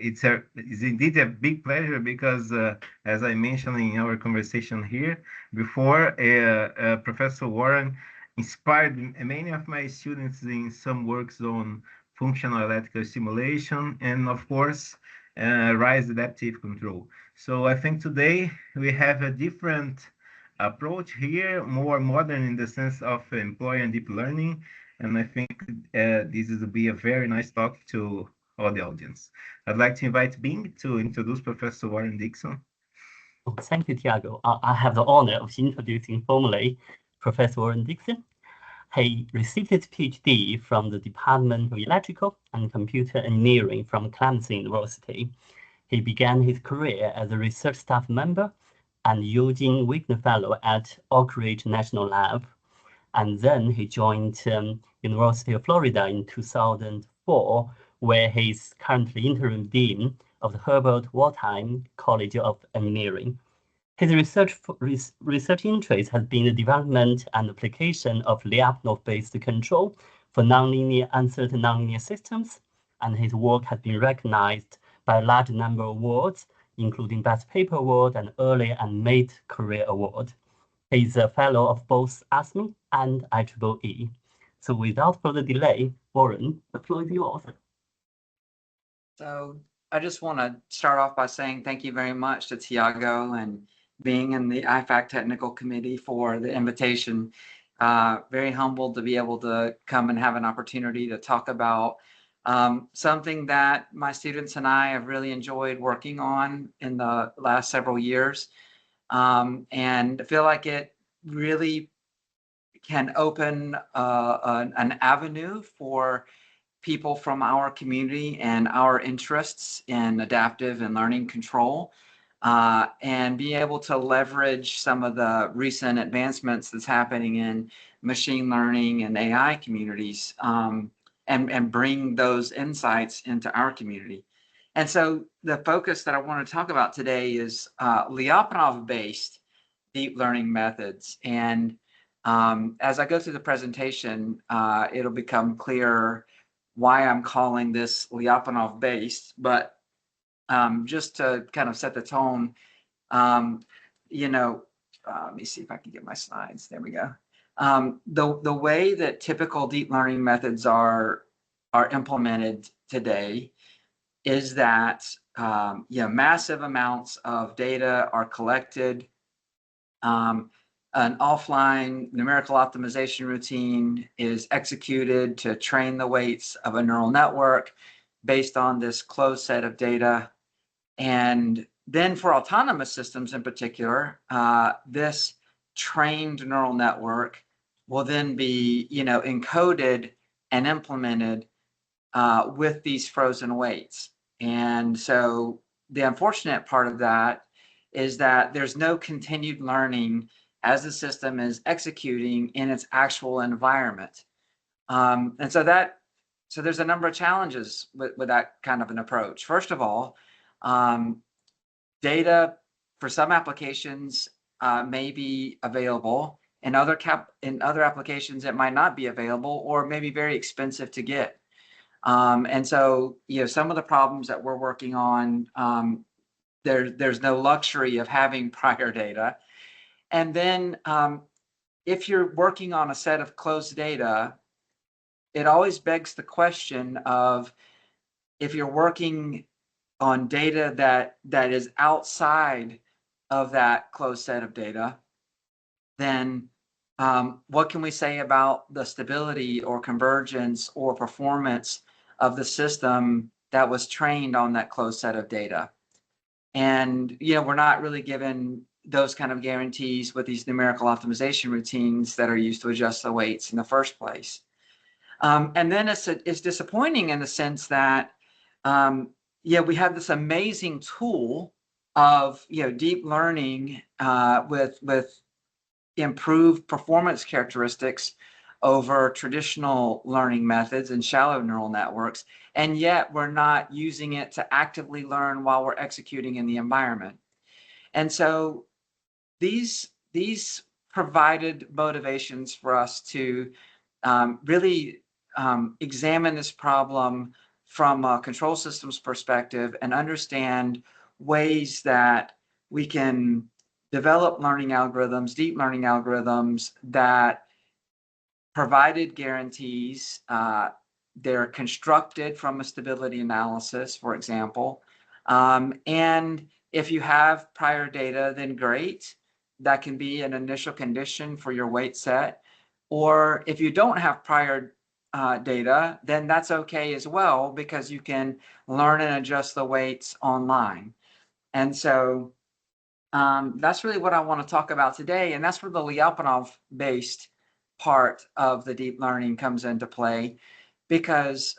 It's indeed a big pleasure because, as I mentioned in our conversation here before, Professor Warren inspired many of my students in some works on functional electrical simulation and, of course, rise adaptive control. So I think today we have a different approach here, more modern in the sense of employee and deep learning. And I think this will be a very nice talk to all the audience. I'd like to invite Bing to introduce Professor Warren Dixon. Thank you, Tiago. I have the honor of introducing formally Professor Warren Dixon. He received his PhD from the Department of Electrical and Computer Engineering from Clemson University. He began his career as a research staff member and Eugene Wigner Fellow at Oak Ridge National Lab. And then he joined University of Florida in 2004, where he's currently interim dean of the Herbert Wertheim College of Engineering. His research interest has been the development and application of Lyapunov-based control for nonlinear uncertain nonlinear systems, and his work has been recognized by a large number of awards, including Best Paper Award and Early and Mid-Career Award. He's a fellow of both ASME and IEEE. So without further delay, Warren, the floor is yours. So I just want to start off by saying thank you very much to Tiago and being in the IFAC Technical Committee for the invitation. Very humbled to be able to come and have an opportunity to talk about something that my students and I have really enjoyed working on in the last several years. And I feel like it really can open an avenue for people from our community and our interests in adaptive and learning control, and be able to leverage some of the recent advancements that's happening in machine learning and AI communities, and bring those insights into our community. And so the focus that I want to talk about today is Lyapunov-based deep learning methods. And as I go through the presentation, it'll become clear why I'm calling this Lyapunov-based, but just to kind of set the tone, let me see if I can get my slides. There we go. The way that typical deep learning methods are implemented today is that massive amounts of data are collected. An offline numerical optimization routine is executed to train the weights of a neural network based on this closed set of data. And then for autonomous systems in particular, this trained neural network will then be encoded and implemented with these frozen weights. And so the unfortunate part of that is that there's no continued learning as the system is executing in its actual environment. And so there's a number of challenges with that kind of an approach. First of all, data for some applications may be available. In other applications, it might not be available or maybe very expensive to get. And so, some of the problems that we're working on, there's no luxury of having prior data. And then if you're working on a set of closed data, it always begs the question of, if you're working on data that is outside of that closed set of data, then what can we say about the stability or convergence or performance of the system that was trained on that closed set of data? And we're not really given those kind of guarantees with these numerical optimization routines that are used to adjust the weights in the first place. And then it's disappointing in the sense that we have this amazing tool of deep learning with improved performance characteristics over traditional learning methods and shallow neural networks, and yet we're not using it to actively learn while we're executing in the environment. And so these provided motivations for us to really examine this problem from a control systems perspective and understand ways that we can develop learning algorithms, deep learning algorithms that provided guarantees. They're constructed from a stability analysis, for example. And if you have prior data, then great. That can be an initial condition for your weight set. Or if you don't have prior data, then that's okay as well, because you can learn and adjust the weights online. And so that's really what I want to talk about today. And that's where the Lyapunov-based part of the deep learning comes into play, because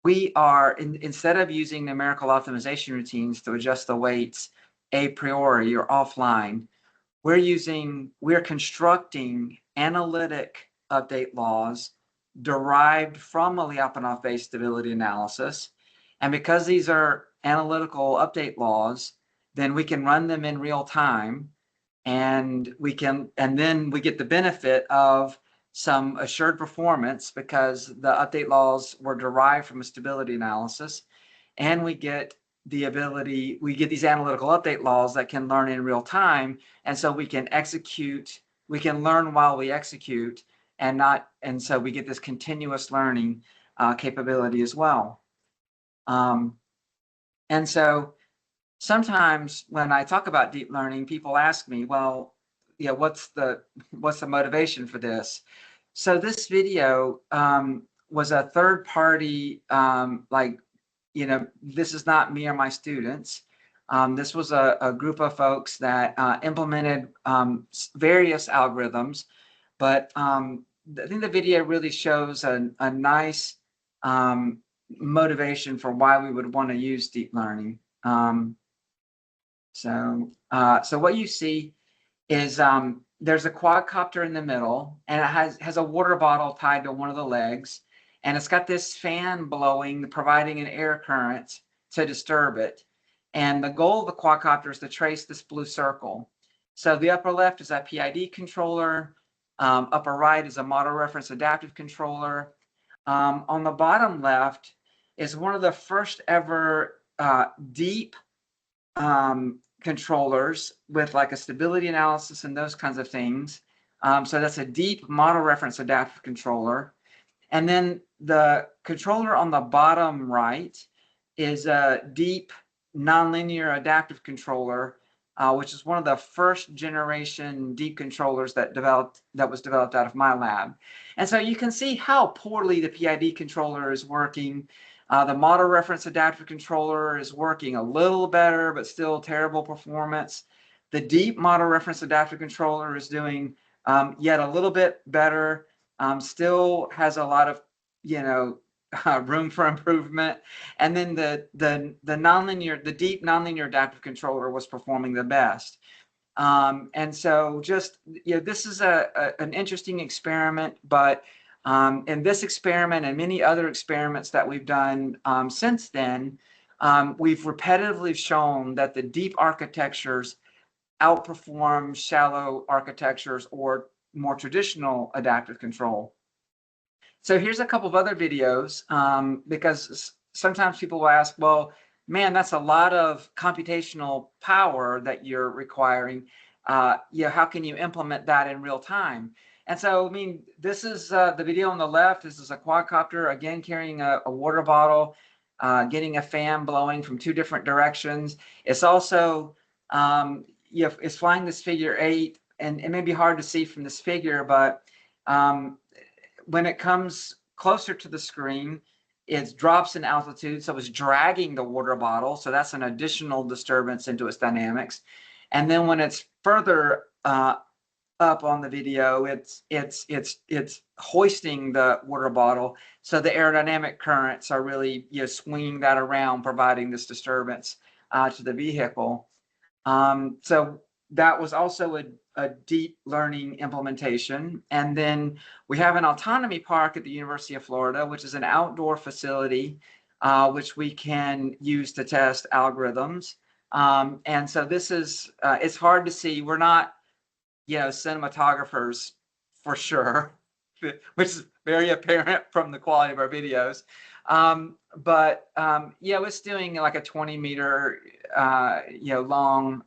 we are, instead of using numerical optimization routines to adjust the weights a priori or offline, we're constructing analytic update laws derived from a Lyapunov-based stability analysis. And because these are analytical update laws, then we can run them in real time, and then we get the benefit of some assured performance because the update laws were derived from a stability analysis, and we get these analytical update laws that can learn in real time, and so we can learn while we execute, and so we get this continuous learning capability as well. And so sometimes when I talk about deep learning, people ask me, well, yeah, what's the motivation for this? So this video was a third party, this is not me or my students. This was a group of folks that implemented various algorithms, but I think the video really shows a nice motivation for why we would want to use deep learning. So what you see is there's a quadcopter in the middle, and it has a water bottle tied to one of the legs, and it's got this fan blowing, providing an air current to disturb it. And the goal of the quadcopter is to trace this blue circle. So the upper left is a PID controller, upper right is a model reference adaptive controller. On the bottom left is one of the first ever deep controllers with like a stability analysis and those kinds of things. So that's a deep model reference adaptive controller. And then the controller on the bottom right is a deep nonlinear adaptive controller, which is one of the first generation deep controllers that was developed out of my lab. And so you can see how poorly the PID controller is working. The model reference adaptive controller is working a little better, but still terrible performance. The deep model reference adaptive controller is doing yet a little bit better, still has a lot of, room for improvement. And then the deep nonlinear adaptive controller was performing the best. And so just, this is an interesting experiment, but in this experiment and many other experiments that we've done since then, we've repetitively shown that the deep architectures outperform shallow architectures or more traditional adaptive control. So here's a couple of other videos, because sometimes people will ask, well, man, that's a lot of computational power that you're requiring. How can you implement that in real time? And so, this is the video on the left. This is a quadcopter, again, carrying a water bottle, getting a fan blowing from two different directions. It's also, it's flying this figure 8, and it may be hard to see from this figure, but when it comes closer to the screen, it drops in altitude, so it's dragging the water bottle. So that's an additional disturbance into its dynamics. And then when it's further up on the video, it's hoisting the water bottle. So the aerodynamic currents are really swinging that around, providing this disturbance to the vehicle. So that was also a deep learning implementation. And then we have an autonomy park at the University of Florida, which is an outdoor facility, which we can use to test algorithms. And so this is, it's hard to see. We're not, cinematographers for sure, which is very apparent from the quality of our videos. Yeah, it's doing like a 20-meter, long,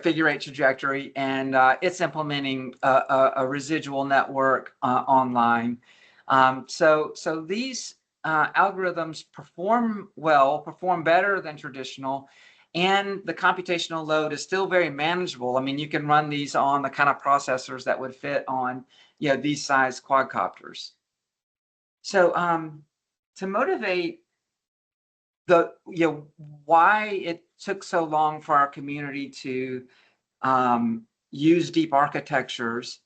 figure eight trajectory, and it's implementing a residual network online. So these algorithms perform better than traditional, and the computational load is still very manageable. I mean, you can run these on the kind of processors that would fit on, these size quadcopters. So to motivate why it took so long for our community to use deep architectures,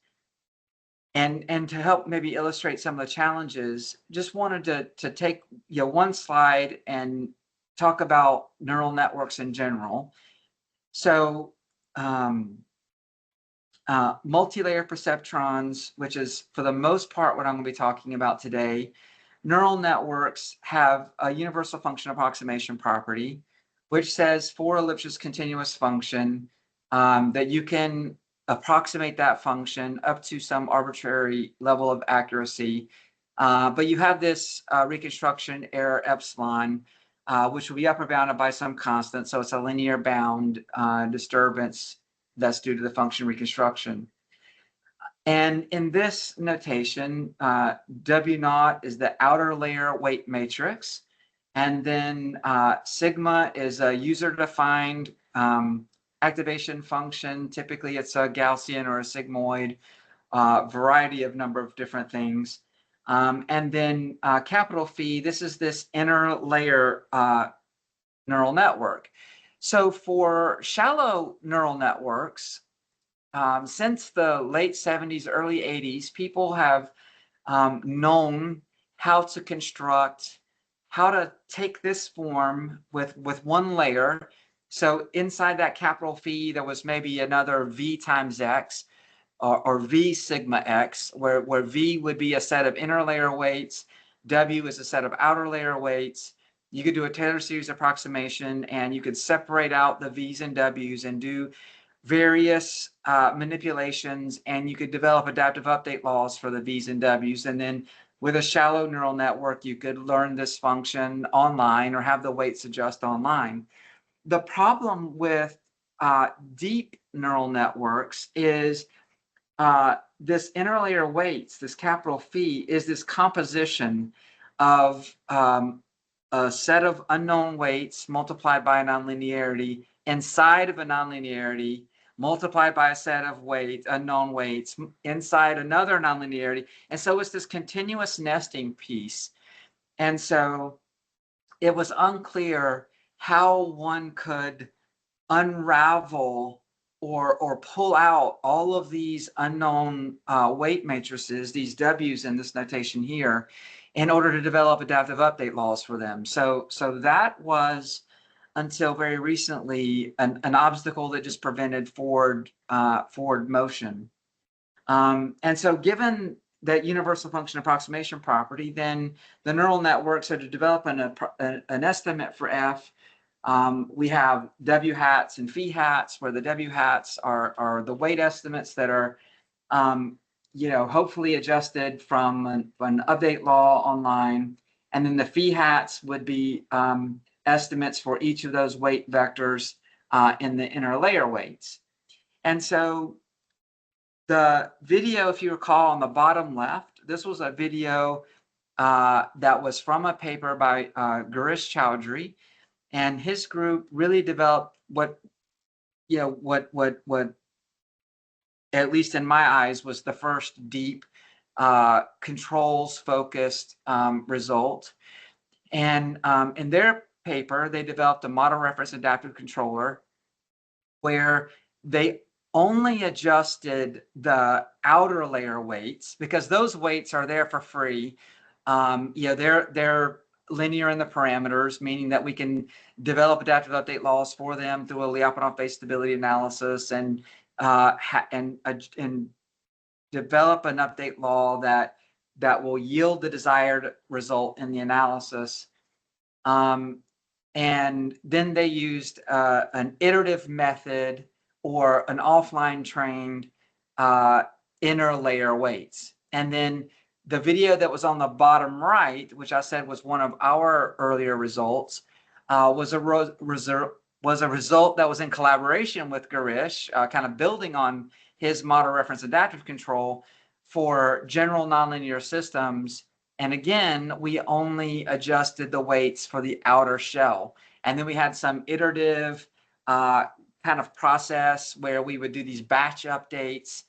and to help maybe illustrate some of the challenges, just wanted to take one slide and talk about neural networks in general. So multi-layer perceptrons, which is for the most part what I'm going to be talking about today. Neural networks have a universal function approximation property, which says for a Lipschitz continuous function that you can approximate that function up to some arbitrary level of accuracy. But you have this reconstruction error epsilon, which will be upper bounded by some constant. So it's a linear bound disturbance that's due to the function reconstruction. And in this notation, W naught is the outer layer weight matrix. And then sigma is a user-defined activation function. Typically, it's a Gaussian or a sigmoid, variety of number of different things. And then capital phi, this is this inner layer neural network. So for shallow neural networks, since the late 70s, early 80s, people have known how to construct, how to take this form with one layer. So inside that capital phi, there was maybe another v times x, or v sigma x, where v would be a set of inner layer weights, w is a set of outer layer weights. You could do a Taylor series approximation, and you could separate out the v's and w's and do various manipulations, and you could develop adaptive update laws for the v's and w's. And then with a shallow neural network, you could learn this function online or have the weights adjust online. The problem with deep neural networks is this interlayer weights, this capital phi, is this composition of a set of unknown weights multiplied by a nonlinearity inside of a nonlinearity multiplied by a set of weights, unknown weights, inside another nonlinearity. And so it's this continuous nesting piece. And so it was unclear how one could unravel or pull out all of these unknown weight matrices, these W's in this notation here, in order to develop adaptive update laws for them. So that was, until very recently, an obstacle that just prevented forward motion. And so given that universal function approximation property, then the neural network, so to develop an estimate for F, we have W hats and phi hats, where the W hats are the weight estimates that are hopefully adjusted from an update law online. And then the phi hats would be estimates for each of those weight vectors in the inner layer weights. And so the video, if you recall, on the bottom left, this was a video that was from a paper by Girish Chowdhury, and his group really developed what at least in my eyes was the first deep controls focused result. And in their paper, they developed a model reference adaptive controller where they only adjusted the outer layer weights, because those weights are there for free. They're linear in the parameters, meaning that we can develop adaptive update laws for them through a Lyapunov-Based stability analysis, and develop an update law that will yield the desired result in the analysis. And then they used an iterative method or an offline trained inner layer weights. And then the video that was on the bottom right, which I said was one of our earlier results, was a result that was in collaboration with Garish, kind of building on his model reference adaptive control for general nonlinear systems. And again, we only adjusted the weights for the outer shell. And then we had some iterative kind of process where we would do these batch updates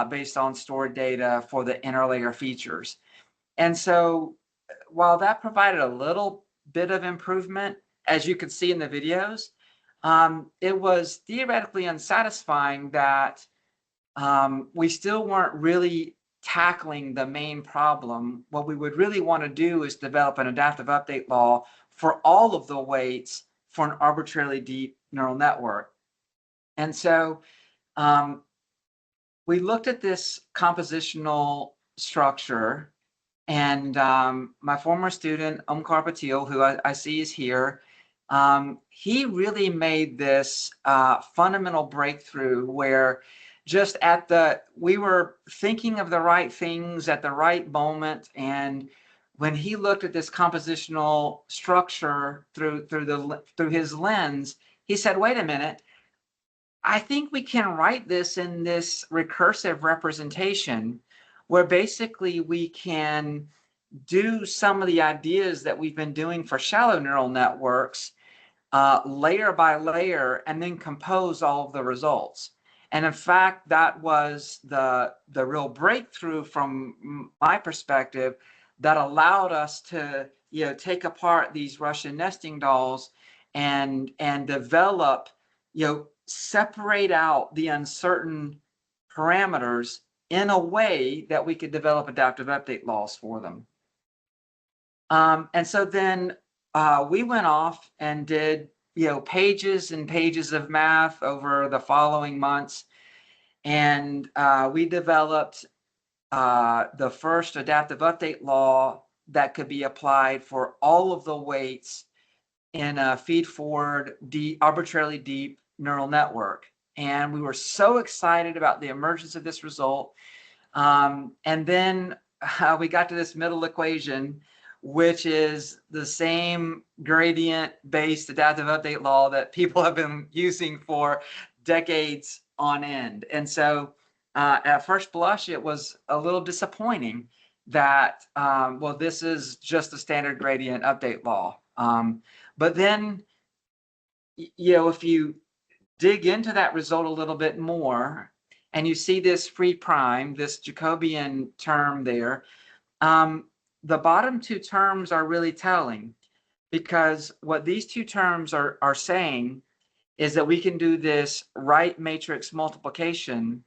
based on stored data for the interlayer features. And so while that provided a little bit of improvement, as you could see in the videos, it was theoretically unsatisfying that we still weren't really tackling the main problem. What we would really want to do is develop an adaptive update law for all of the weights for an arbitrarily deep neural network. And so we looked at this compositional structure, and my former student, Omkar Patil, who I see is here, he really made this fundamental breakthrough where just we were thinking of the right things at the right moment. And when he looked at this compositional structure through his lens, he said, wait a minute, I think we can write this in this recursive representation where basically we can do some of the ideas that we've been doing for shallow neural networks layer by layer and then compose all of the results. And in fact, that was the real breakthrough from my perspective that allowed us to take apart these Russian nesting dolls and develop, separate out the uncertain parameters in a way that we could develop adaptive update laws for them. And so then we went off and did pages and pages of math over the following months, and we developed the first adaptive update law that could be applied for all of the weights in a feed-forward arbitrarily deep neural network. And we were so excited about the emergence of this result. And then we got to this middle equation, which is the same gradient-based adaptive update law that people have been using for decades on end. And so at first blush, it was a little disappointing that, well, this is just a standard gradient update law. But then, if you dig into that result a little bit more, and you see this free prime, this Jacobian term there, the bottom two terms are really telling, because what these two terms are saying is that we can do this right matrix multiplication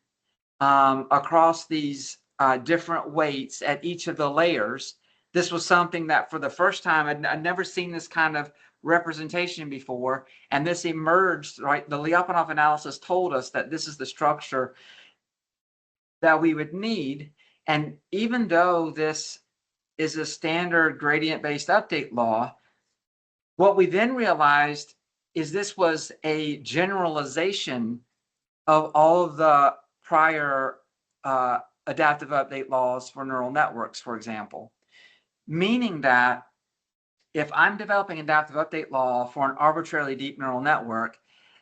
across these different weights at each of the layers. This was something that for the first time, I'd never seen this kind of representation before, and this emerged, right? The Lyapunov analysis told us that this is the structure that we would need. And even though this is a standard gradient-based update law, what we then realized is this was a generalization of all of the prior adaptive update laws for neural networks, for example, meaning that if I'm developing adaptive update law for an arbitrarily deep neural network,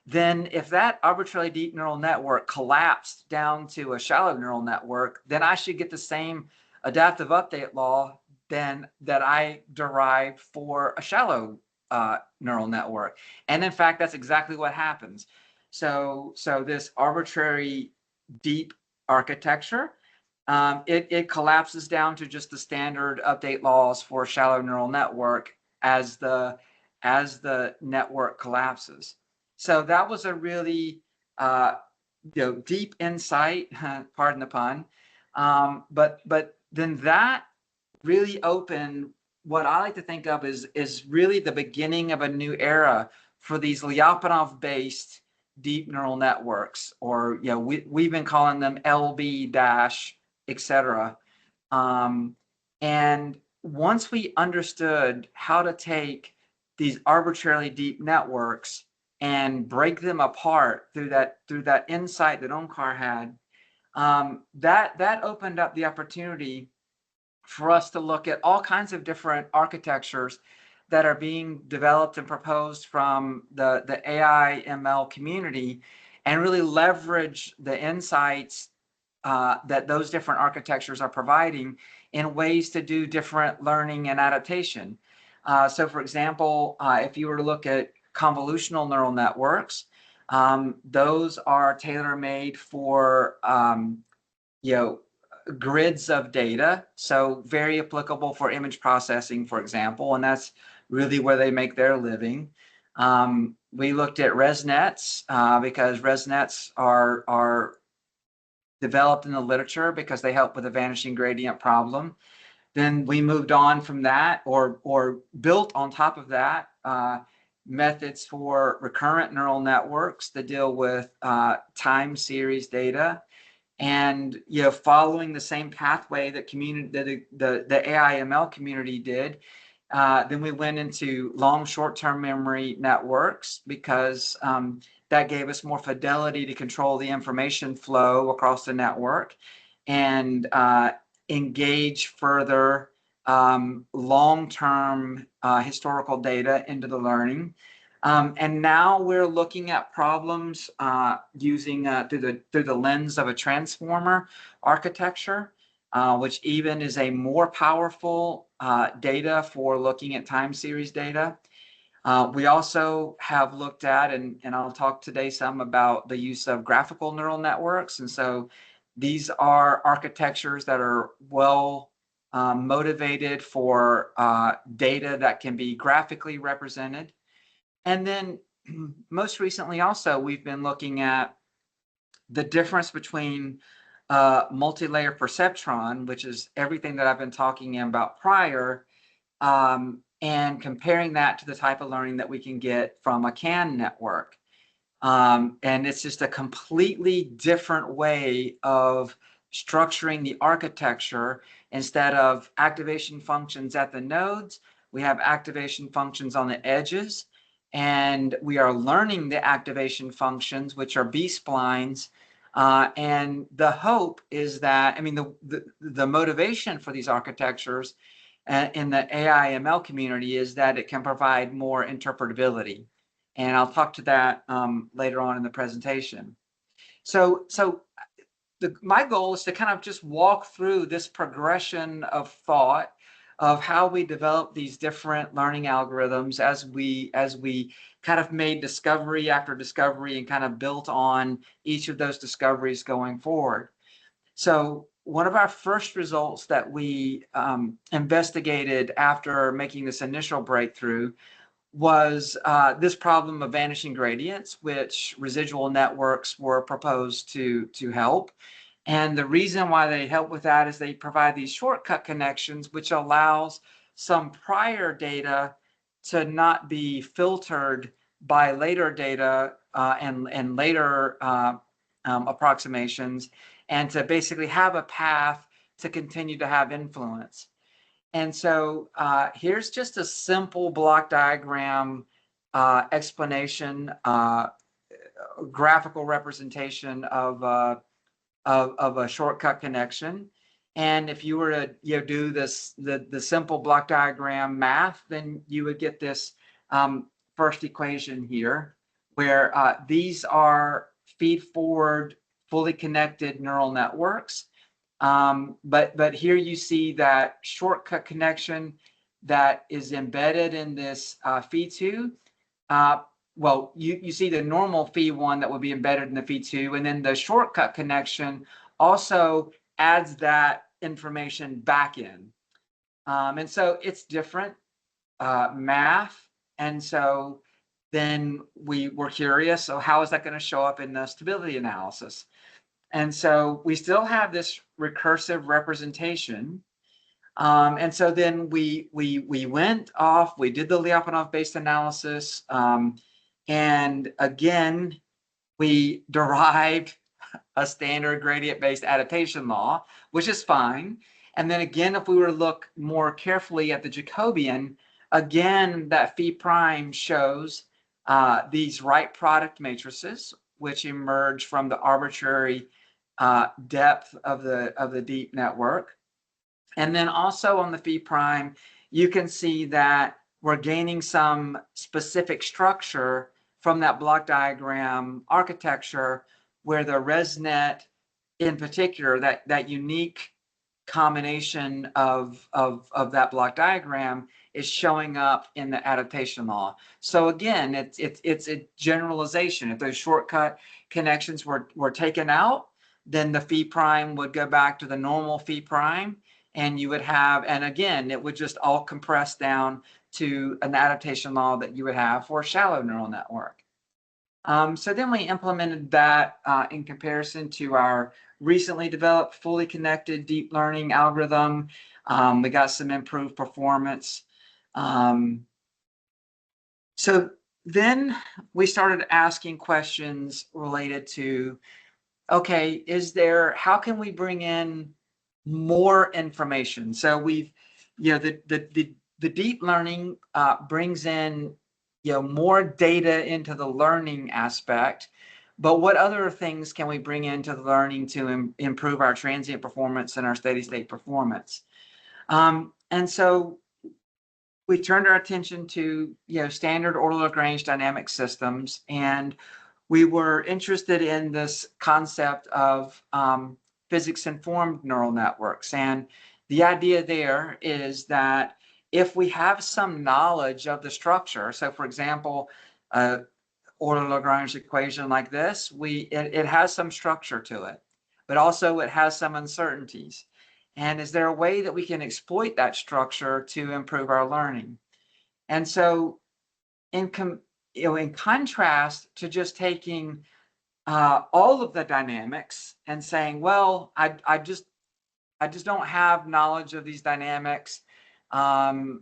then if that arbitrarily deep neural network collapsed down to a shallow neural network, then I should get the same adaptive update law that I derived for a shallow neural network. And in fact, that's exactly what happens. So this arbitrary deep architecture, it collapses down to just the standard update laws for a shallow neural network as the network collapses. So that was a really deep insight, pardon the pun. But then that really opened what I like to think of is really the beginning of a new era for these Lyapunov-based deep neural networks, or we've been calling them LB etc. And once we understood how to take these arbitrarily deep networks and break them apart through that insight that Omkar had, that opened up the opportunity for us to look at all kinds of different architectures that are being developed and proposed from the AI ML community, and really leverage the insights that those different architectures are providing in ways to do different learning and adaptation. So for example, if you were to look at convolutional neural networks, those are tailor-made for grids of data, so very applicable for image processing, for example, and that's really where they make their living. We looked at ResNets because ResNets are developed in the literature because they help with the vanishing gradient problem. Then we moved on from that, or built on top of that, methods for recurrent neural networks that deal with time series data. And following the same pathway that the AI ML community did, then we went into long short-term memory networks because that gave us more fidelity to control the information flow across the network and engage further long-term historical data into the learning. And now we're looking at problems using through the lens of a transformer architecture, which even is a more powerful data for looking at time series data. We also have looked at, and I'll talk today some about the use of graphical neural networks. And so these are architectures that are well motivated for data that can be graphically represented. And then most recently also, we've been looking at the difference between multi-layer perceptron, which is everything that I've been talking about prior, and comparing that to the type of learning that we can get from a CAN network. And it's just a completely different way of structuring the architecture. Instead of activation functions at the nodes, we have activation functions on the edges. And we are learning the activation functions, which are B-splines. And the hope is that, I mean, the motivation for these architectures in the AI ML community is that it can provide more interpretability. And I'll talk to that later on in the presentation. So my goal is to kind of just walk through this progression of thought of how we develop these different learning algorithms as we kind of made discovery after discovery and kind of built on each of those discoveries going forward. So one of our first results that we investigated after making this initial breakthrough was this problem of vanishing gradients, which residual networks were proposed to help. And the reason why they help with that is they provide these shortcut connections, which allows some prior data to not be filtered by later data and later approximations, and to basically have a path to continue to have influence. And so here's just a simple block diagram explanation, graphical representation of a shortcut connection. And if you were to do this, the simple block diagram math, then you would get this first equation here, where these are feed-forward, fully connected neural networks. But here you see that shortcut connection that is embedded in this feed2. Well, you see the normal feed1 that would be embedded in the feed2, and then the shortcut connection also adds that information back in. And so it's different math. And so then we were curious, so how is that going to show up in the stability analysis? And so we still have this recursive representation. And so then we went off, we did the Lyapunov-Based analysis. And again, we derived a standard gradient-based adaptation law, which is fine. And then again, if we were to look more carefully at the Jacobian, again, that phi prime shows these right product matrices, which emerge from the arbitrary depth of the deep network. And then also on the phi prime, you can see that we're gaining some specific structure from that block diagram architecture, where the ResNet in particular, that unique combination of that block diagram is showing up in the adaptation law. So again, it's a generalization. If those shortcut connections were taken out, then the phi prime would go back to the normal phi prime, and you would have, and again, it would just all compress down to an adaptation law that you would have for a shallow neural network. So then we implemented that in comparison to our recently developed fully connected deep learning algorithm. We got some improved performance. So then we started asking questions related to, okay, how can we bring in more information? So we've, the deep learning brings in, more data into the learning aspect, but what other things can we bring into the learning to improve our transient performance and our steady state performance? And so we turned our attention to, standard Euler-Lagrange dynamic systems, and we were interested in this concept of physics-informed neural networks. And the idea there is that if we have some knowledge of the structure, so for example, Euler-Lagrange equation like this, it has some structure to it, but also it has some uncertainties. And is there a way that we can exploit that structure to improve our learning? And so in contrast to just taking all of the dynamics and saying, well, I just don't have knowledge of these dynamics. The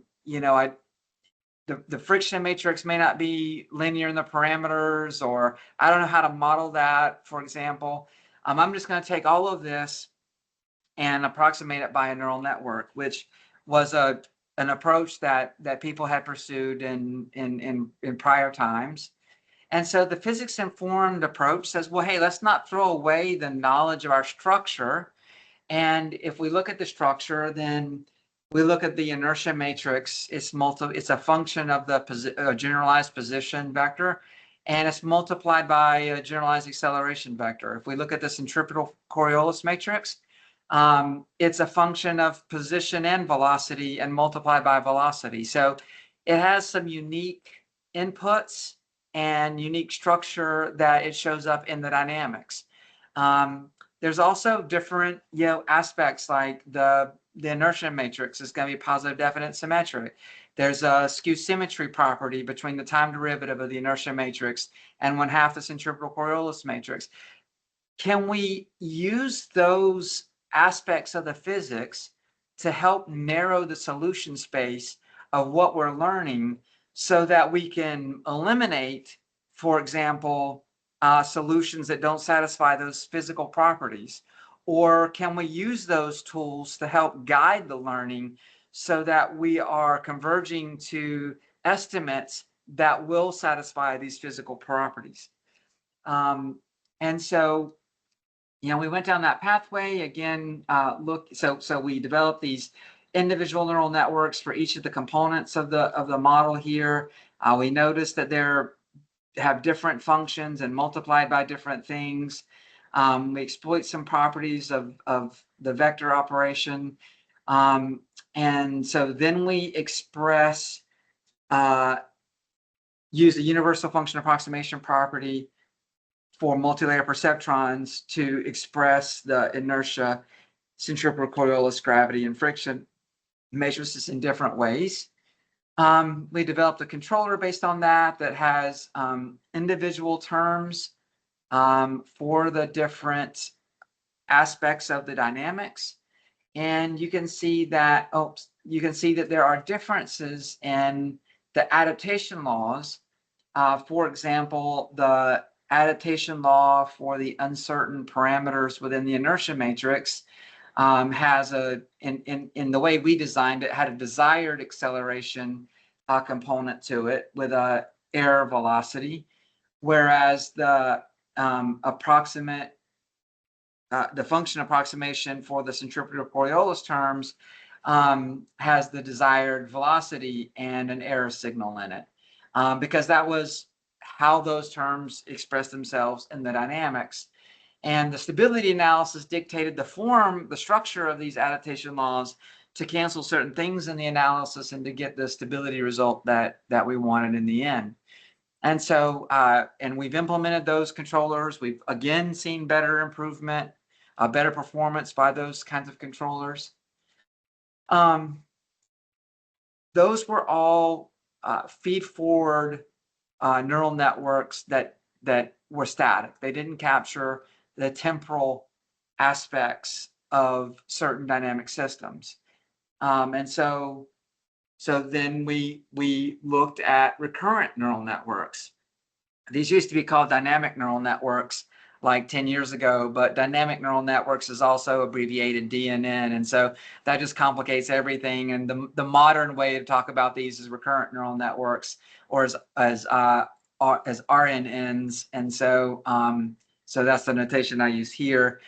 friction matrix may not be linear in the parameters, or I don't know how to model that, for example. I'm just going to take all of this and approximate it by a neural network, which was an approach that people had pursued in prior times. And so the physics-informed approach says, well, hey, let's not throw away the knowledge of our structure. And if we look at the structure, then we look at the inertia matrix. It's a function of the generalized position vector, and it's multiplied by a generalized acceleration vector. If we look at the centripetal Coriolis matrix, it's a function of position and velocity and multiplied by velocity. So it has some unique inputs and unique structure that it shows up in the dynamics. There's also different, aspects, like the inertia matrix is going to be positive, definite, symmetric. There's a skew symmetry property between the time derivative of the inertia matrix and 1/2 the centripetal Coriolis matrix. Can we use those aspects of the physics to help narrow the solution space of what we're learning, so that we can eliminate, for example, solutions that don't satisfy those physical properties? Or can we use those tools to help guide the learning so that we are converging to estimates that will satisfy these physical properties? And so, we went down that pathway again. So we developed these individual neural networks for each of the components of the model here. We noticed that they're have different functions and multiplied by different things. We exploit some properties of the vector operation. And so then we use the universal function approximation property for multilayer perceptrons to express the inertia, centripetal Coriolis, gravity, and friction matrices in different ways. We developed a controller based on that has individual terms for the different aspects of the dynamics. And you can see that there are differences in the adaptation laws. For example, the adaptation law for the uncertain parameters within the inertia matrix has in the way we designed it, had a desired acceleration component to it with a error velocity, whereas the function approximation for the centripetal Coriolis terms has the desired velocity and an error signal in it, because that was how those terms express themselves in the dynamics. And the stability analysis dictated the form, the structure of these adaptation laws to cancel certain things in the analysis and to get the stability result that we wanted in the end. And so, and we've implemented those controllers. We've again seen better improvement, better performance by those kinds of controllers. Those were all feed-forward neural networks that were static. They didn't capture the temporal aspects of certain dynamic systems. And so then we looked at recurrent neural networks. These used to be called dynamic neural networks like 10 years ago, but dynamic neural networks is also abbreviated DNN. And so that just complicates everything. And the modern way to talk about these is recurrent neural networks, or as RNNs. And so, so that's the notation I use here.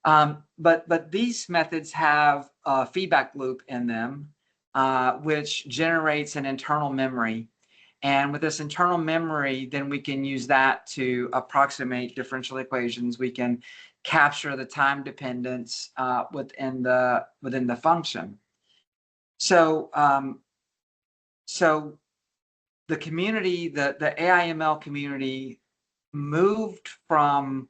But these methods have a feedback loop in them, which generates an internal memory. And with this internal memory, then we can use that to approximate differential equations. We can capture the time dependence within the function. So so the community, the AIML community, moved from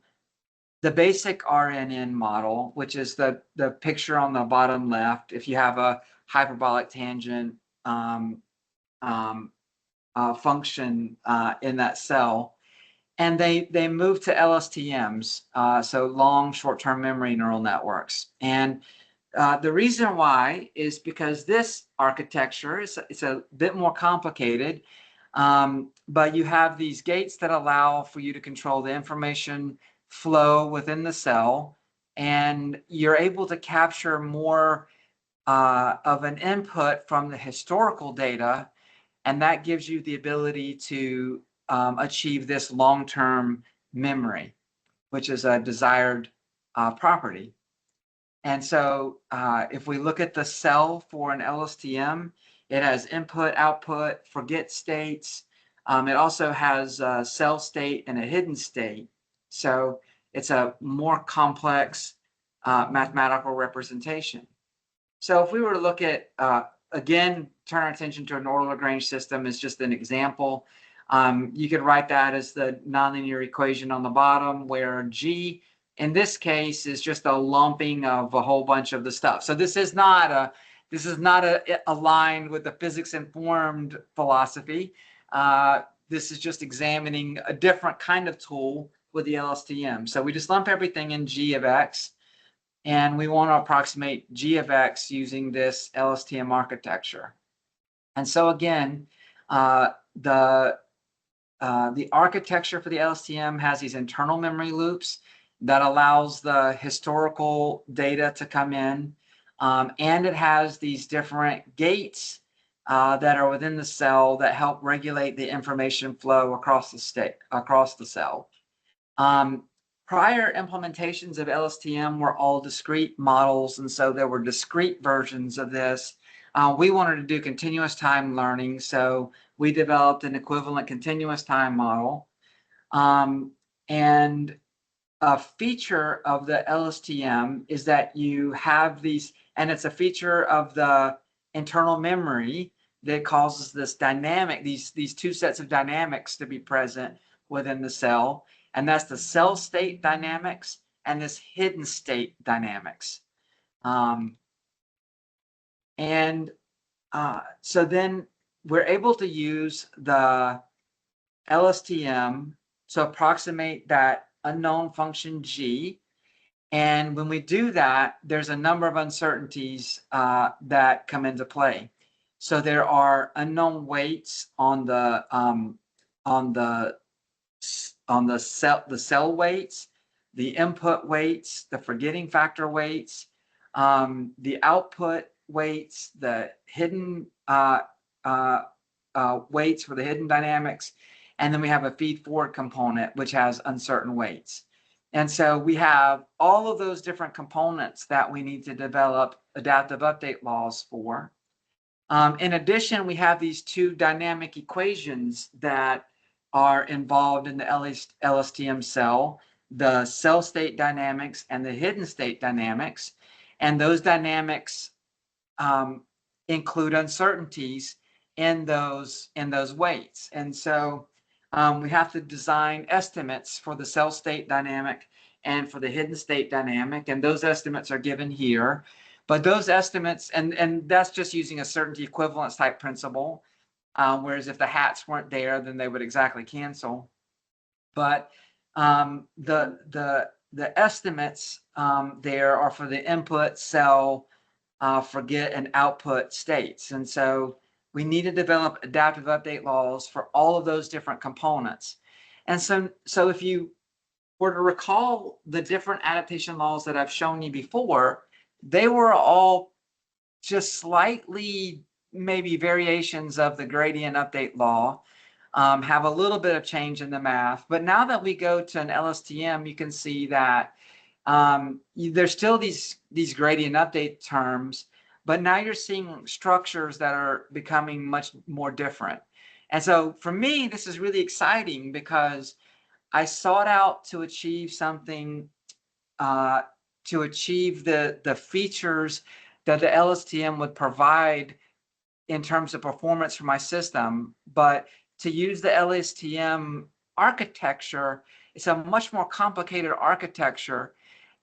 the basic RNN model, which is the picture on the bottom left. If you have a hyperbolic tangent function in that cell, and they moved to LSTMs, so long short-term memory neural networks. And the reason why is because this architecture is it's a bit more complicated, but you have these gates that allow for you to control the information flow within the cell, and you're able to capture more of an input from the historical data, and that gives you the ability to achieve this long-term memory, which is a desired property. And so if we look at the cell for an LSTM, it has input, output, forget states. It also has a cell state and a hidden state. So it's a more complex mathematical representation. So if we were to look at, again, turn our attention to an ordered Lagrange system as just an example, you could write that as the nonlinear equation on the bottom, where G, in this case, is just a lumping of a whole bunch of the stuff. So this is not aligned with the physics-informed philosophy. This is just examining a different kind of tool with the LSTM. So we just lump everything in G of X, and we want to approximate G of X using this LSTM architecture. And so again, the architecture for the LSTM has these internal memory loops that allows the historical data to come in, and it has these different gates that are within the cell that help regulate the information flow across the cell. Prior implementations of LSTM were all discrete models, and so there were discrete versions of this. We wanted to do continuous time learning, so we developed an equivalent continuous time model. And a feature of the LSTM is that you have these, and it's a feature of the internal memory that causes this dynamic, these two sets of dynamics to be present within the cell. And that's the cell state dynamics and this hidden state dynamics. So then we're able to use the LSTM to approximate that unknown function G. And when we do that, there's a number of uncertainties that come into play. So there are unknown weights on the cell weights, the input weights, the forgetting factor weights, the output weights, the hidden weights for the hidden dynamics, and then we have a feed forward component which has uncertain weights. And so we have all of those different components that we need to develop adaptive update laws for. In addition, we have these two dynamic equations that are involved in the LSTM cell, the cell state dynamics and the hidden state dynamics. And those dynamics include uncertainties in those weights. And so we have to design estimates for the cell state dynamic and for the hidden state dynamic. And those estimates are given here. But those estimates, and that's just using a certainty equivalence type principle, whereas if the hats weren't there, then they would exactly cancel. But the estimates there are for the input, cell, forget, and output states. And so we need to develop adaptive update laws for all of those different components. And so if you were to recall the different adaptation laws that I've shown you before, they were all just slightly maybe variations of the gradient update law, have a little bit of change in the math. But now that we go to an LSTM, you can see that there's still these gradient update terms, but now you're seeing structures that are becoming much more different. And so for me, this is really exciting because I sought out to achieve something, to achieve the features that the LSTM would provide in terms of performance for my system. But to use the LSTM architecture, it's a much more complicated architecture.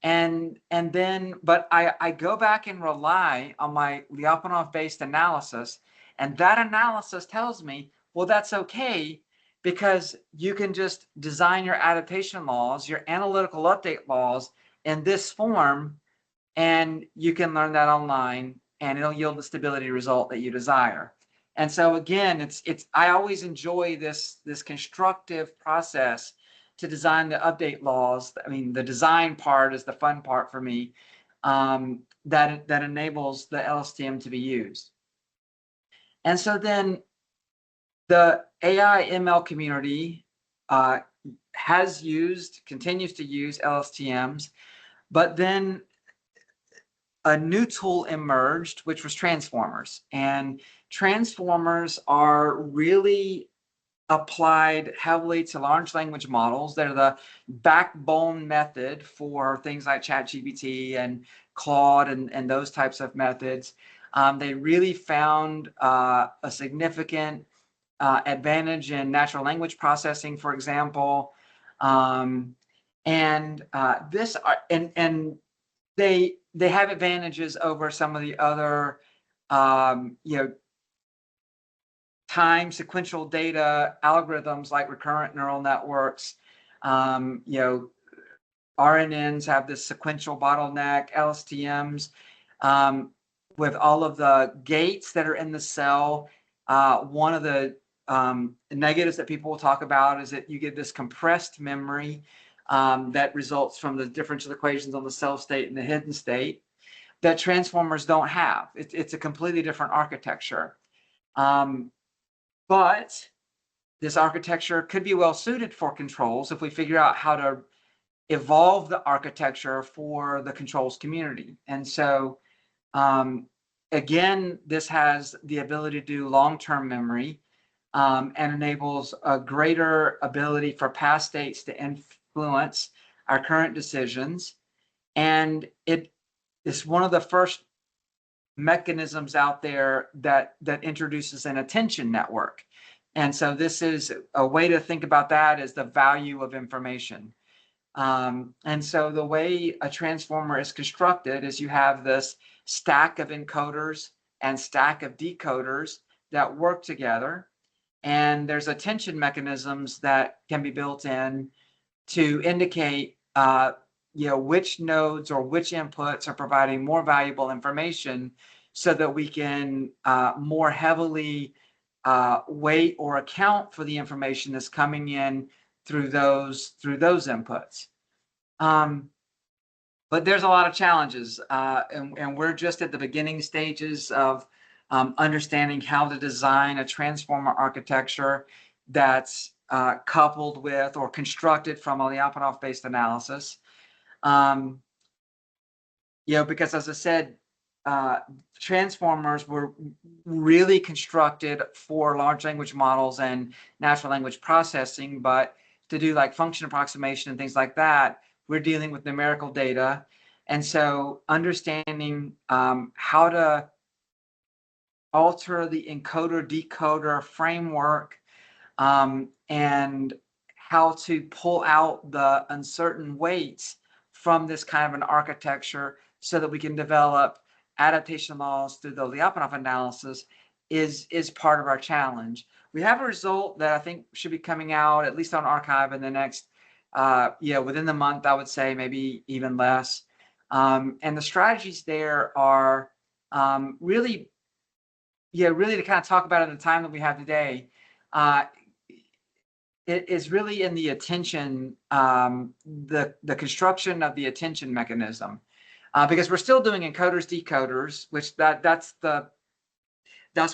And then, but I go back and rely on my Lyapunov-based analysis, and that analysis tells me, well, that's okay, because you can just design your adaptation laws, your analytical update laws in this form, and you can learn that online, and it'll yield the stability result that you desire. And so again, I always enjoy this constructive process to design the update laws. I mean, the design part is the fun part for me, that enables the LSTM to be used. And so then the AI ML community continues to use LSTMs, but then a new tool emerged, which was transformers. And transformers are really applied heavily to large language models. They're the backbone method for things like ChatGPT and Claude and those types of methods. They really found a significant advantage in natural language processing, for example, and they have advantages over some of the other time sequential data algorithms like recurrent neural networks. RNNs have this sequential bottleneck. LSTMs, with all of the gates that are in the cell, one of the negatives that people will talk about is that you get this compressed memory that results from the differential equations on the cell state and the hidden state that transformers don't have. It's a completely different architecture. But this architecture could be well suited for controls if we figure out how to evolve the architecture for the controls community. And so, again, this has the ability to do long-term memory, and enables a greater ability for past states to influence our current decisions. And it is one of the first mechanisms out there that introduces an attention network. And so this is a way to think about that as the value of information. And so the way a transformer is constructed is you have this stack of encoders and stack of decoders that work together. And there's attention mechanisms that can be built in to indicate which nodes or which inputs are providing more valuable information, so that we can more heavily weight or account for the information that's coming in through those inputs. But there's a lot of challenges, and we're just at the beginning stages of understanding how to design a transformer architecture that's coupled with or constructed from a Lyapunov-based analysis. Because as I said, transformers were really constructed for large language models and natural language processing, but to do like function approximation and things like that, we're dealing with numerical data. And so understanding how to alter the encoder-decoder framework and how to pull out the uncertain weights from this kind of an architecture so that we can develop adaptation laws through the Lyapunov analysis is part of our challenge. We have a result that I think should be coming out at least on arXiv in the next, within the month, I would say, maybe even less. And the strategies there are really to kind of talk about it in the time that we have today. It is really in the attention, the construction of the attention mechanism, because we're still doing encoders, decoders, which that's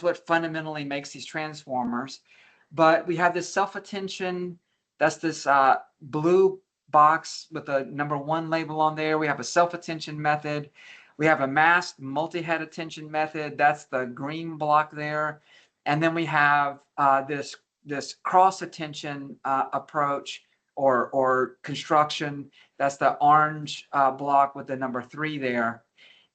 what fundamentally makes these transformers. But we have this self-attention, that's this blue box with a number 1 label on there. We have a self-attention method. We have a masked multi-head attention method. That's the green block there. And then we have this cross attention approach or construction. That's the orange block with the number 3 there.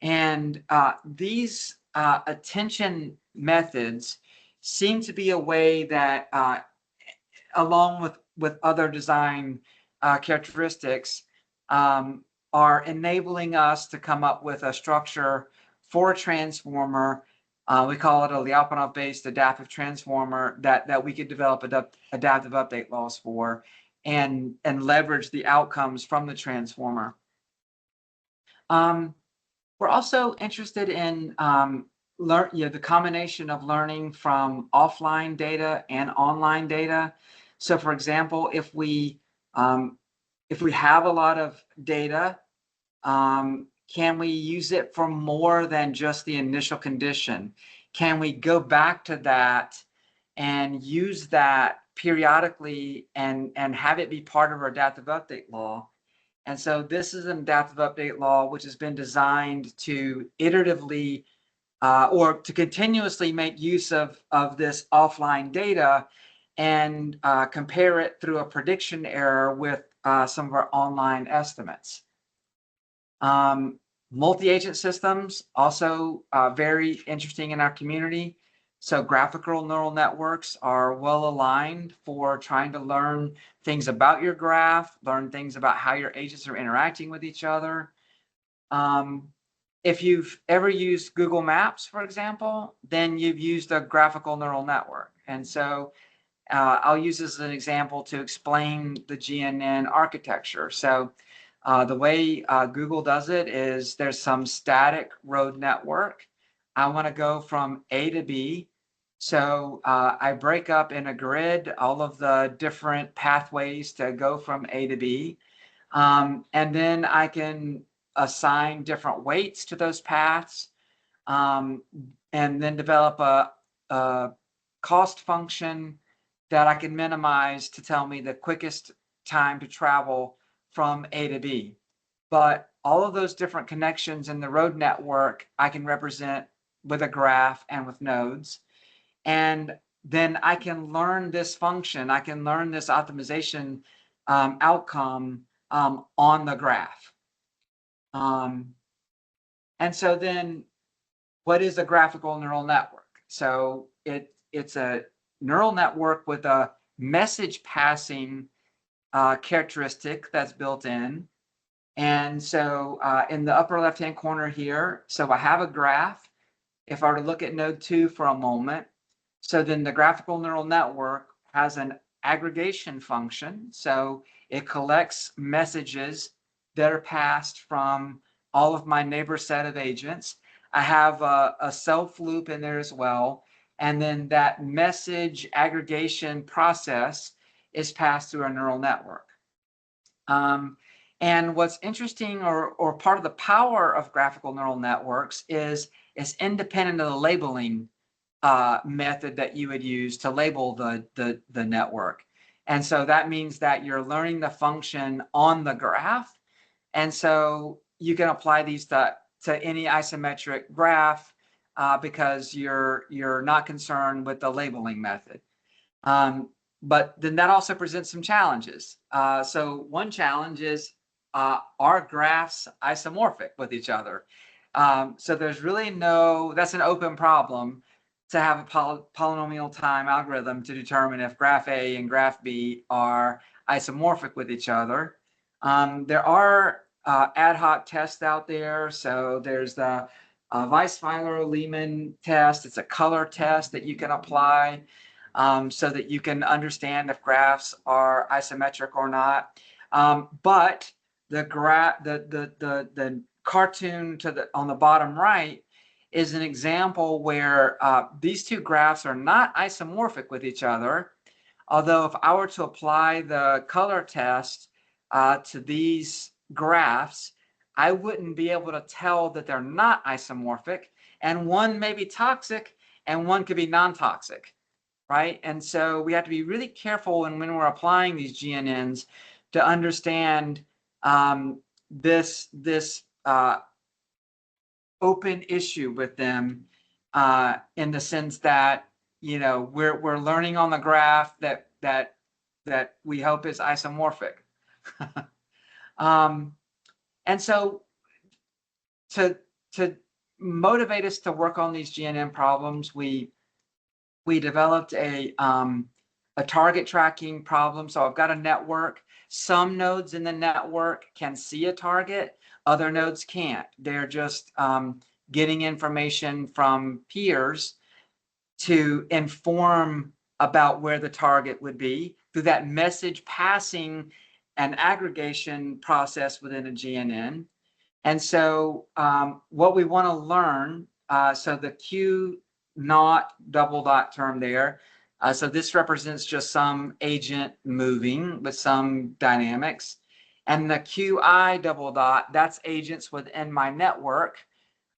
And these attention methods seem to be a way that, along with other design characteristics, are enabling us to come up with a structure for a transformer. We call it a Lyapunov-based adaptive transformer that we could develop adaptive update laws for and leverage the outcomes from the transformer. We're also interested in the combination of learning from offline data and online data. So, for example, if we have a lot of data, can we use it for more than just the initial condition? Can we go back to that and use that periodically and have it be part of our adaptive update law? And so this is an adaptive update law which has been designed to iteratively or to continuously make use of this offline data and compare it through a prediction error with some of our online estimates. Multi-agent systems, also very interesting in our community. So graphical neural networks are well aligned for trying to learn things about your graph, learn things about how your agents are interacting with each other. If you've ever used Google Maps, for example, then you've used a graphical neural network. And so I'll use this as an example to explain the GNN architecture. So the way Google does it is there's some static road network. I want to go from A to B. So I break up in a grid all of the different pathways to go from A to B. And then I can assign different weights to those paths and then develop a cost function that I can minimize to tell me the quickest time to travel from A to B. But all of those different connections in the road network, I can represent with a graph and with nodes. And then I can learn this function. I can learn this optimization outcome on the graph. And so then what is a graphical neural network? So it's a neural network with a message passing characteristic that's built in. And so in the upper left-hand corner here, so I have a graph. If I were to look at node 2 for a moment, so then the graphical neural network has an aggregation function. So it collects messages that are passed from all of my neighbor set of agents. I have a self loop in there as well. And then that message aggregation process is passed through a neural network. And what's interesting or part of the power of graphical neural networks is it's independent of the labeling method that you would use to label the network. And so that means that you're learning the function on the graph. And so you can apply these to any isometric graph because you're not concerned with the labeling method. But then that also presents some challenges. So one challenge is, are graphs isomorphic with each other? So there's really that's an open problem to have a polynomial time algorithm to determine if graph A and graph B are isomorphic with each other. There are ad hoc tests out there. So there's the Weisweiler-Lehmann test. It's a color test that you can apply so that you can understand if graphs are isometric or not. But the cartoon on the bottom right is an example where these two graphs are not isomorphic with each other. Although if I were to apply the color test to these graphs, I wouldn't be able to tell that they're not isomorphic, and one may be toxic and one could be non-toxic, right? And so we have to be really careful when we're applying these GNNs to understand this open issue with them in the sense that, you know, we're learning on the graph that we hope is isomorphic. And so to motivate us to work on these GNN problems, we developed a target tracking problem. So I've got a network. Some nodes in the network can see a target. Other nodes can't. They're just getting information from peers to inform about where the target would be through that message passing and aggregation process within a GNN. And so what we want to learn, so the Q naught double dot term there, so this represents just some agent moving with some dynamics. And the QI double dot, that's agents within my network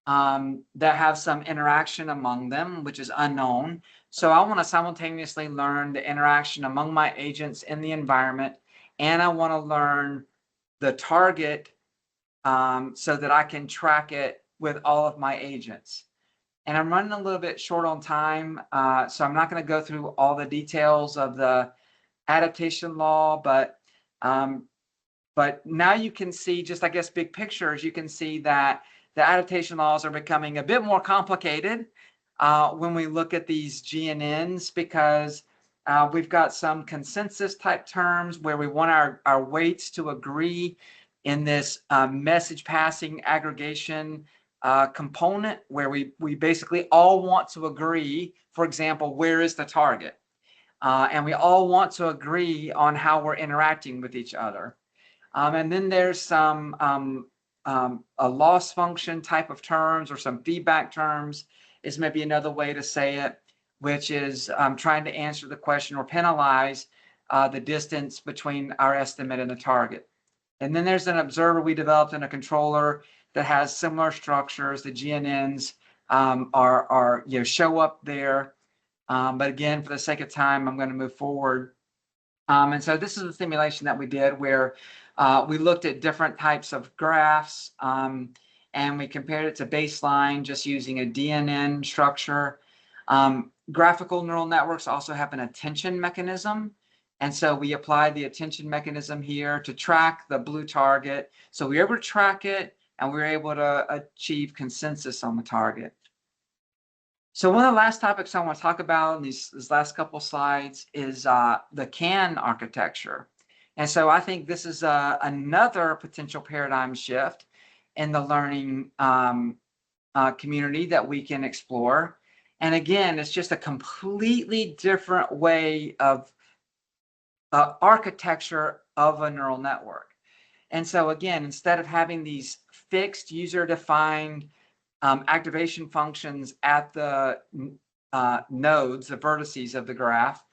that have some interaction among them, which is unknown. So I want to simultaneously learn the interaction among my agents in the environment, and I want to learn the target so that I can track it with all of my agents. And I'm running a little bit short on time, so I'm not going to go through all the details of the adaptation law, but now you can see, just I guess big pictures, you can see that the adaptation laws are becoming a bit more complicated when we look at these GNNs, because we've got some consensus type terms where we want our weights to agree in this message passing aggregation component, where we basically all want to agree, for example, where is the target? And we all want to agree on how we're interacting with each other. And then there's some a loss function type of terms, or some feedback terms is maybe another way to say it, which is trying to answer the question or penalize the distance between our estimate and the target. And then there's an observer we developed in a controller that has similar structures. The GNNs are show up there. But again, for the sake of time, I'm going to move forward. And so this is a simulation that we did where we looked at different types of graphs and we compared it to baseline just using a DNN structure. Graphical neural networks also have an attention mechanism. And so we applied the attention mechanism here to track the blue target. So we were able to track it, and we were able to achieve consensus on the target. So one of the last topics I want to talk about in these last couple slides is the CAN architecture. And so I think this is another potential paradigm shift in the learning community that we can explore. And again, it's just a completely different way of architecture of a neural network. And so again, instead of having these fixed user-defined activation functions at the nodes, the vertices of the graph,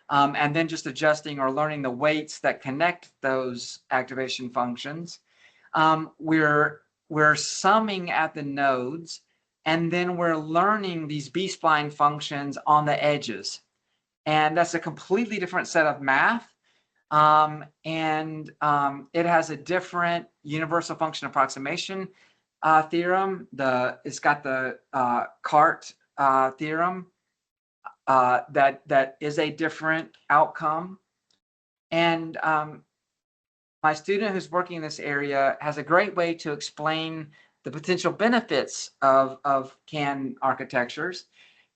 and then just adjusting or learning the weights that connect those activation functions, we're summing at the nodes, and then we're learning these B-spline functions on the edges. And that's a completely different set of math It has a different universal function approximation theorem. It's got the CART theorem that is a different outcome. And my student who's working in this area has a great way to explain the potential benefits of CAN architectures,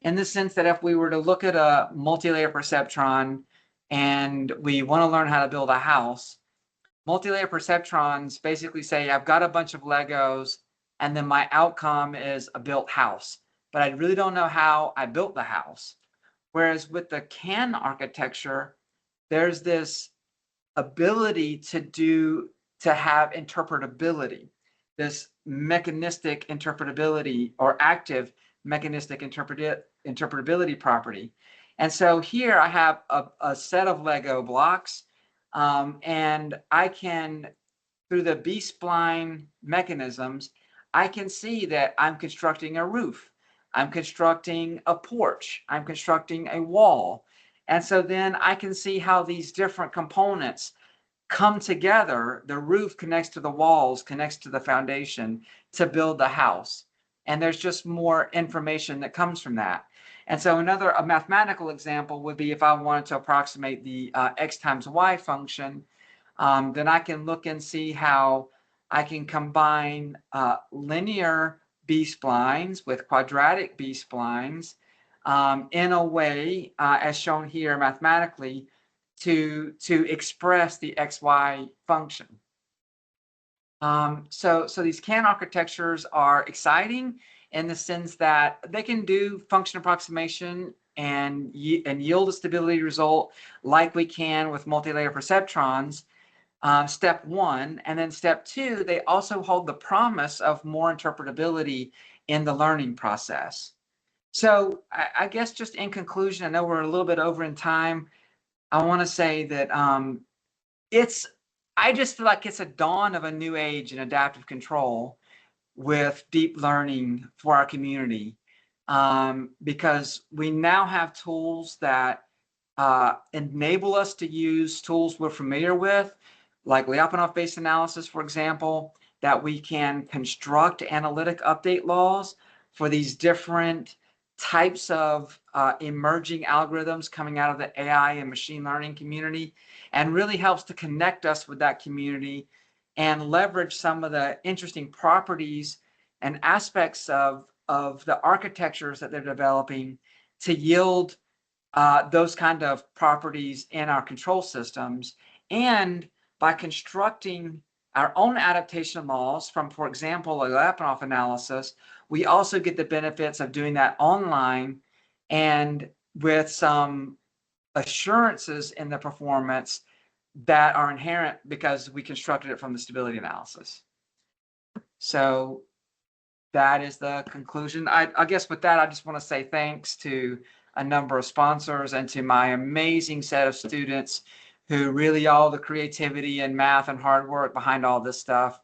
in the sense that if we were to look at a multi-layer perceptron and we want to learn how to build a house, multi-layer perceptrons basically say, I've got a bunch of Legos and then my outcome is a built house, but I really don't know how I built the house. Whereas with the CAN architecture, there's this ability to have interpretability, this mechanistic interpretability or active mechanistic interpretability property. And so here I have a set of Lego blocks, and I can, through the B-spline mechanisms, I can see that I'm constructing a roof, I'm constructing a porch, I'm constructing a wall. And so then I can see how these different components come together. The roof connects to the walls, connects to the foundation to build the house. And there's just more information that comes from that. And so a mathematical example would be if I wanted to approximate the x times y function, then I can look and see how I can combine linear B-splines with quadratic B-splines in a way, as shown here mathematically, to express the XY function. So these CAN architectures are exciting in the sense that they can do function approximation and yield a stability result like we can with multi-layer perceptrons, step one. And then step two, they also hold the promise of more interpretability in the learning process. So I guess just in conclusion, I know we're a little bit over in time. I want to say that I just feel like it's a dawn of a new age in adaptive control with deep learning for our community, because we now have tools that enable us to use tools we're familiar with, like Lyapunov-based analysis, for example, that we can construct analytic update laws for these different types of emerging algorithms coming out of the AI and machine learning community, and really helps to connect us with that community and leverage some of the interesting properties and aspects of the architectures that they're developing to yield those kind of properties in our control systems. And by constructing our own adaptation laws from, for example, a Lyapunov analysis, we also get the benefits of doing that online and with some assurances in the performance that are inherent because we constructed it from the stability analysis. So that is the conclusion. I guess with that, I just want to say thanks to a number of sponsors and to my amazing set of students who really, all the creativity and math and hard work behind all this stuff,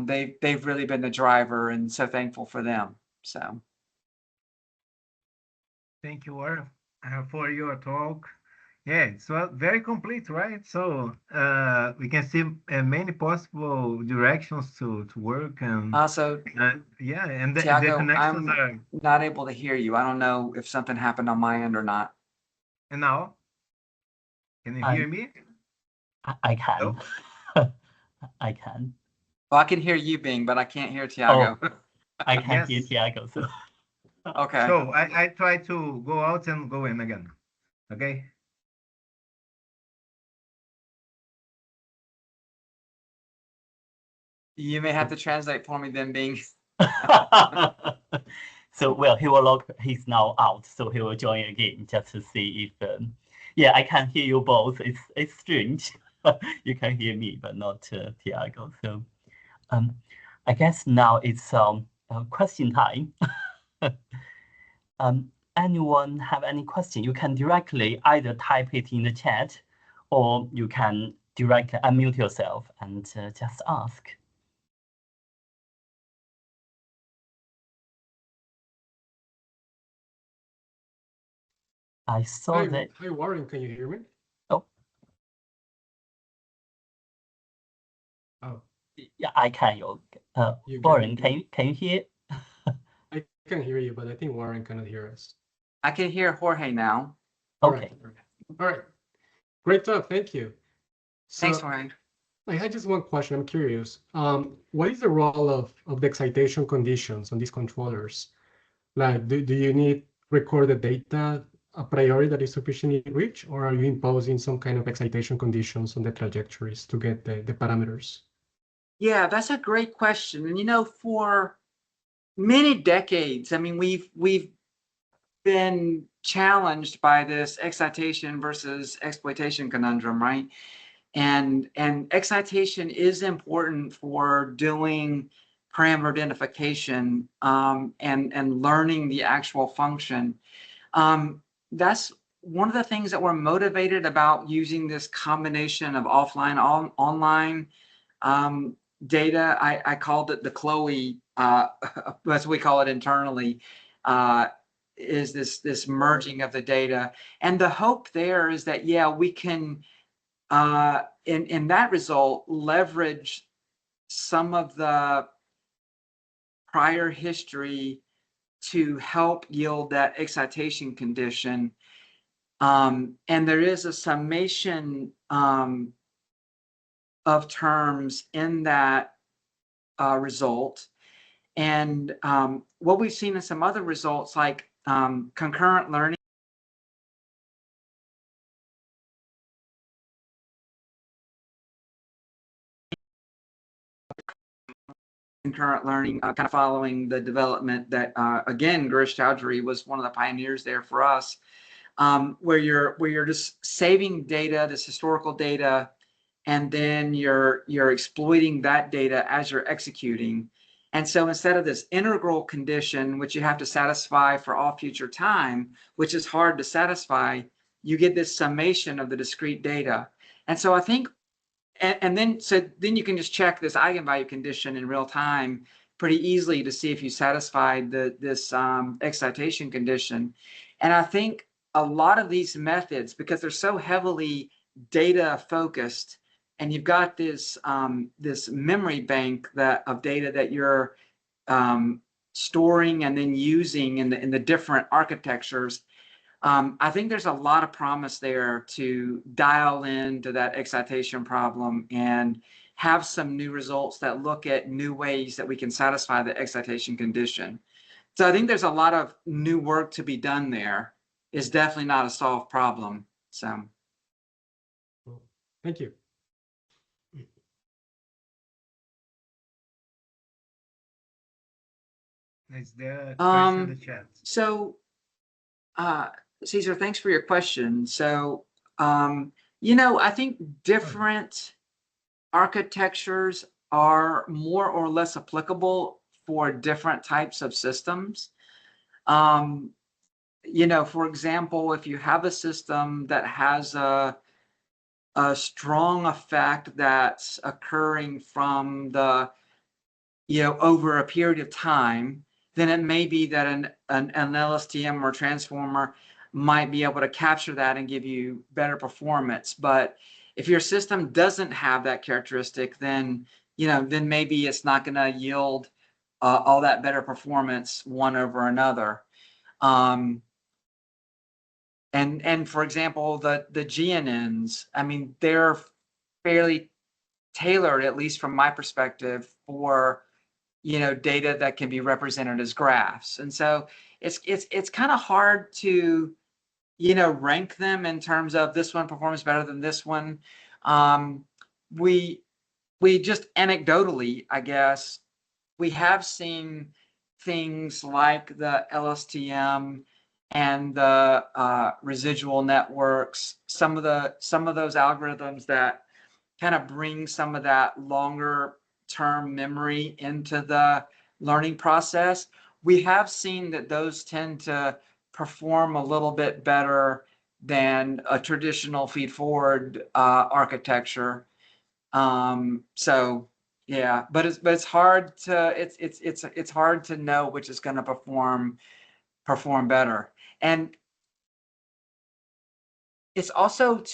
they've really been the driver, and so thankful for them. So Thank you, Warren, for your talk. Yeah, it's very complete, right? So we can see many possible directions to work, and also, yeah, and the Tiago, connections I'm are. not able to hear you. I don't know if something happened on my end or not. And now, can you I hear me? I can. No? I can. Well, I can hear you, Bing, but I can't hear Tiago. Oh, I can hear Yes. Tiago. So Okay. So I try to go out and go in again. Okay. You may have to translate for me then, Bing. so well, he will log. He's now out, so he will join again just to see if. Yeah, I can hear you both. It's strange. You can hear me, but not Tiago. So, I guess now it's question time. Anyone have any question? You can directly either type it in the chat, or you can directly unmute yourself and just ask. I saw that. Hi, Warren. Can you hear me? Oh, Yeah, I can. You Warren, can. can you hear? I can hear you, but I think Warren cannot hear us. I can hear Jorge now. All Okay. right. All right. Great talk. Thank you. Thanks, So Jorge. I had just one question. I'm curious. What is the role of the excitation conditions on these controllers? Like, do you need recorded data a priori that is sufficiently rich, or are you imposing some kind of excitation conditions on the trajectories to get the parameters? Yeah, that's a great question. And you know, for many decades, I mean, we've been challenged by this excitation versus exploitation conundrum, right? And excitation is important for doing parameter identification and learning the actual function. That's one of the things that we're motivated about using this combination of offline, online data. I called it the Chloe, that's what we call it internally, is this merging of the data. And the hope there is that, yeah, we can, in that result, leverage some of the prior history to help yield that excitation condition. And there is a summation of terms in that result. And what we've seen in some other results, like concurrent learning, kind of following the development that, again, Girish Chowdhury was one of the pioneers there for us, where you're just saving data, this historical data, and then you're exploiting that data as you're executing. And so instead of this integral condition, which you have to satisfy for all future time, which is hard to satisfy, you get this summation of the discrete data. And so I think, and then you can just check this eigenvalue condition in real time pretty easily to see if you satisfied this excitation condition. And I think a lot of these methods, because they're so heavily data focused, and you've got this this memory bank of data that you're storing and then using in the different architectures. I think there's a lot of promise there to dial into that excitation problem and have some new results that look at new ways that we can satisfy the excitation condition. So I think there's a lot of new work to be done there. It's definitely not a solved problem. So. Thank you. Is there a question in the chat? So, Cesar, thanks for your question. So, you know, I think different architectures are more or less applicable for different types of systems. You know, for example, if you have a system that has a strong effect that's occurring from the, you know, over a period of time, then it may be that an LSTM or transformer might be able to capture that and give you better performance. But if your system doesn't have that characteristic, then, you know, then maybe it's not going to yield all that better performance one over another. And for example, the GNNs, I mean, they're fairly tailored, at least from my perspective, for, you know, data that can be represented as graphs. And so it's kind of hard to, you know, rank them in terms of this one performs better than this one. We just anecdotally, I guess, we have seen things like the LSTM and the residual networks, some of those algorithms that kind of bring some of that longer term memory into the learning process. We have seen that those tend to perform a little bit better than a traditional feed forward architecture. So yeah, but it's hard to it's hard to know which is going to perform better. And it's also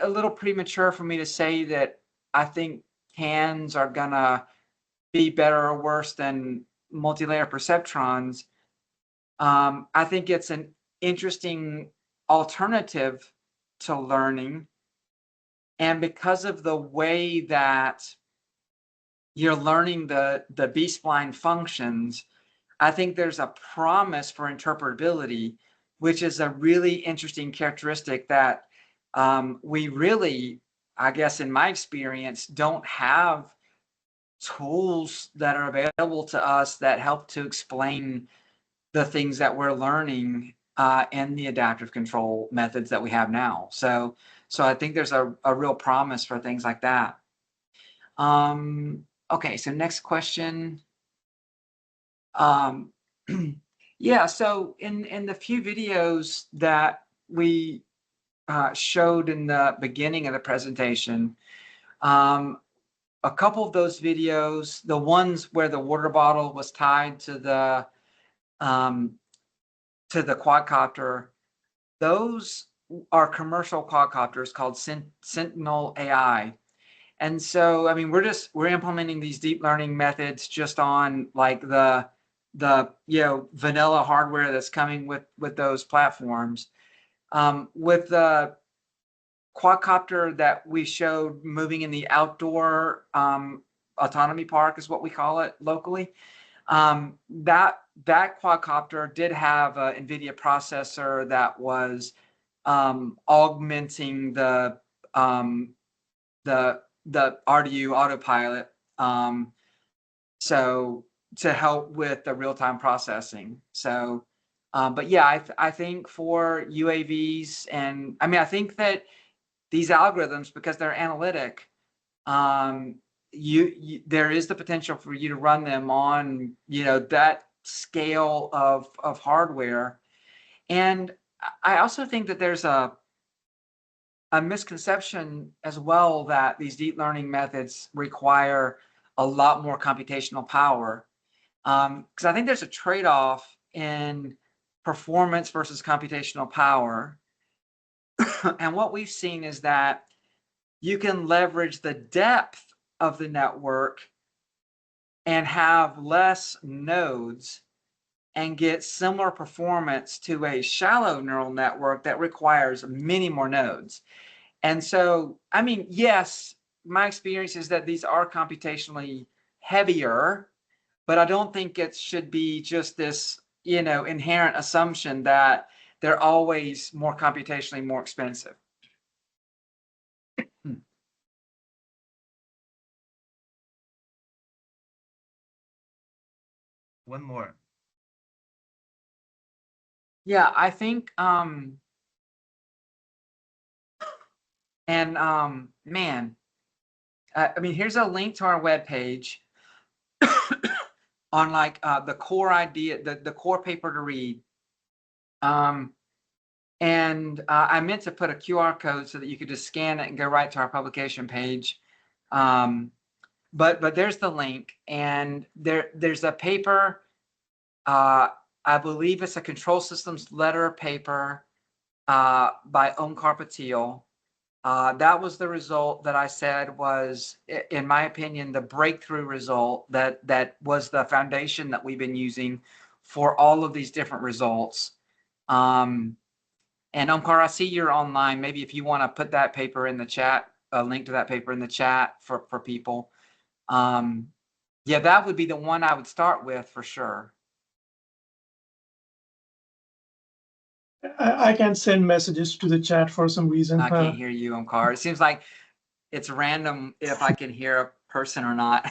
a little premature for me to say that I think cans are gonna be better or worse than multi-layer perceptrons, I think it's an interesting alternative to learning. And because of the way that you're learning the B-spline functions, I think there's a promise for interpretability, which is a really interesting characteristic that we really, I guess in my experience, don't have tools that are available to us that help to explain the things that we're learning in the adaptive control methods that we have now. So I think there's a real promise for things like that. Okay, so next question. Yeah, so in the few videos that we showed in the beginning of the presentation, a couple of those videos, the ones where the water bottle was tied to the quadcopter, those are commercial quadcopters called Sentinel AI. And so, I mean, we're implementing these deep learning methods just on like the vanilla hardware that's coming with those platforms. With the quadcopter that we showed moving in the outdoor autonomy park is what we call it locally. That quadcopter did have an NVIDIA processor that was augmenting the RDU autopilot, so to help with the real-time processing. So, but yeah, I think for UAVs, and I mean, I think that these algorithms, because they're analytic, there is the potential for you to run them on, that scale of hardware. And I also think that there's a misconception as well that these deep learning methods require a lot more computational power. Because I think there's a trade-off in performance versus computational power. And what we've seen is that you can leverage the depth of the network and have less nodes and get similar performance to a shallow neural network that requires many more nodes. And so, I mean, yes, my experience is that these are computationally heavier, but I don't think it should be just this, inherent assumption that they're always more computationally more expensive. One more. Yeah, I think, man, I mean, here's a link to our webpage on like the core idea, the core paper to read. And I meant to put a QR code so that you could just scan it and go right to our publication page. But there's the link, and there's a paper. I believe it's a control systems letter paper by Omkar Patil. That was the result that I said was, in my opinion, the breakthrough result that was the foundation that we've been using for all of these different results. And Omkar, I see you're online. Maybe if you want to put that paper in the chat, a link to that paper in the chat for people. Yeah, that would be the one I would start with for sure. I can't send messages to the chat for some reason. I can't hear you, Omkar. It seems like it's random if I can hear a person or not.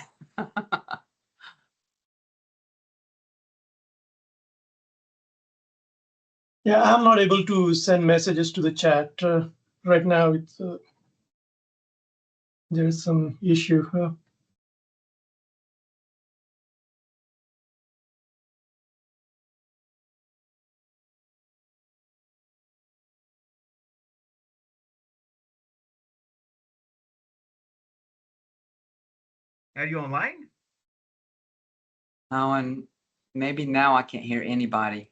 Yeah, I'm not able to send messages to the chat right now. It's there's some issue. Are you online? Oh, and maybe now I can't hear anybody.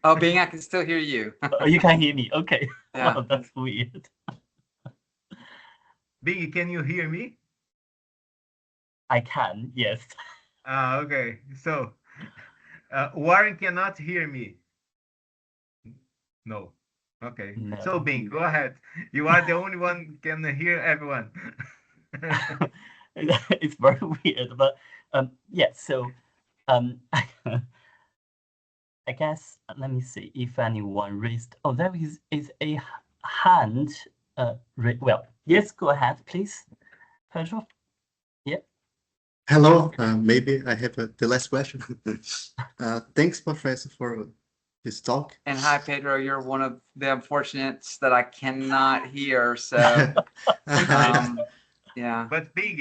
Oh, Bing, I can still hear you. You can hear me. Okay. Yeah. Well, that's weird. Bing, can you hear me? I can, yes. Okay. So Warren cannot hear me. No. Okay. No. So Bing, go ahead. You are the only one who can hear everyone. It's very weird, but yeah, so I guess let me see if anyone raised. Oh, there is a hand. Well, yes, go ahead, please, Pedro. Yeah. Hello, maybe I have the last question. Thanks, Professor, for this talk. And hi, Pedro. You're one of the unfortunates that I cannot hear. So, yeah. But Bing,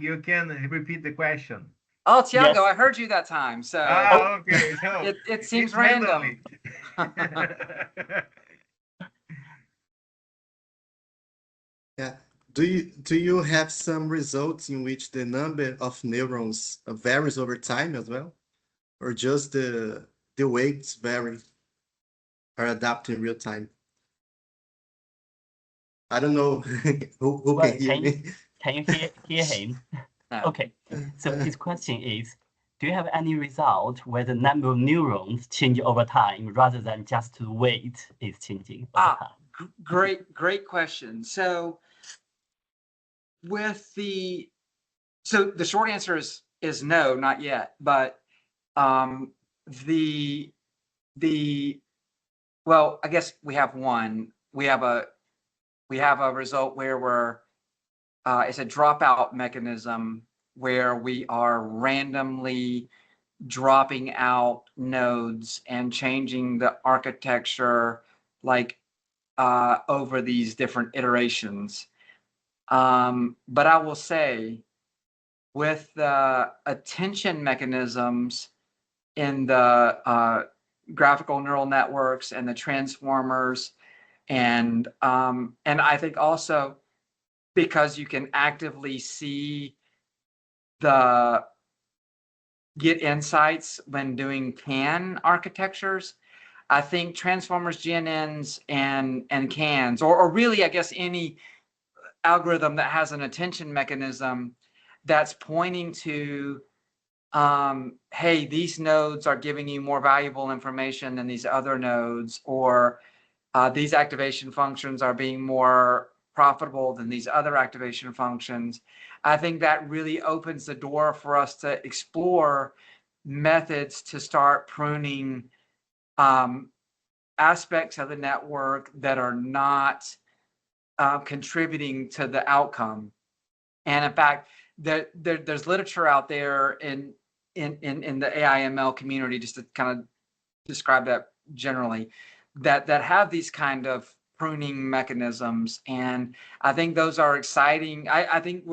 you can repeat the question. Oh, Tiago, Yes. I heard you that time. So Okay. So it seems it's random. randomly. Yeah. Do you have some results in which the number of neurons varies over time as well, or just the weights vary or adapt in real time? I don't know who Well, can hear me. can you hear him? No. Okay. So his question is, do you have any result where the number of neurons change over time rather than just the weight is changing over time? Great question. So the short answer is no, not yet. But the well, I guess we have one. We have a result where it's a dropout mechanism where we are randomly dropping out nodes and changing the architecture like over these different iterations. But I will say with the attention mechanisms in the graphical neural networks and the transformers, and I think also because you can actively see get insights when doing CAN architectures. I think transformers, GNNs, and CANs, or really, I guess, any algorithm that has an attention mechanism that's pointing to, hey, these nodes are giving you more valuable information than these other nodes, or these activation functions are being more profitable than these other activation functions. I think that really opens the door for us to explore methods to start pruning aspects of the network that are not contributing to the outcome. And in fact, there's literature out there in the AI/ML community, just to kind of describe that generally, that have these kind of pruning mechanisms. And I think those are exciting. I think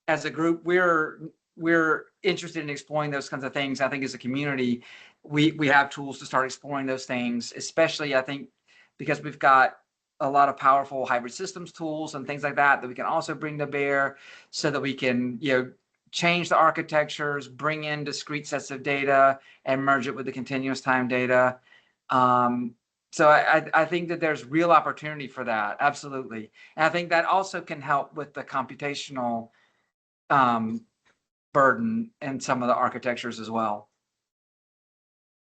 as a group, we're interested in exploring those kinds of things. I think as a community, we have tools to start exploring those things, especially I think because we've got a lot of powerful hybrid systems tools and things like that we can also bring to bear, so that we can change the architectures, bring in discrete sets of data, and merge it with the continuous time data. So I think that there's real opportunity for that, absolutely. And I think that also can help with the computational burden in some of the architectures as well.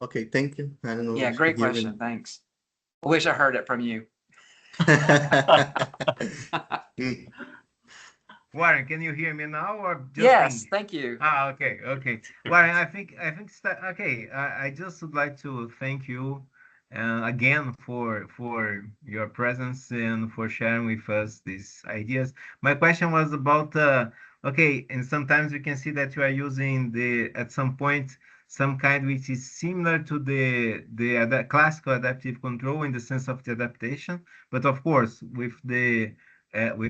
Okay, thank you. I don't know. Yeah, great question. Thanks. I wish I heard it from you. Warren, can you hear me now or just yes, Bing? thank you. Okay. Warren, I think okay. I just would like to thank you again for your presence and for sharing with us these ideas. My question was about okay, and sometimes we can see that you are using at some point some kind which is similar to the classical adaptive control in the sense of the adaptation, but of course with the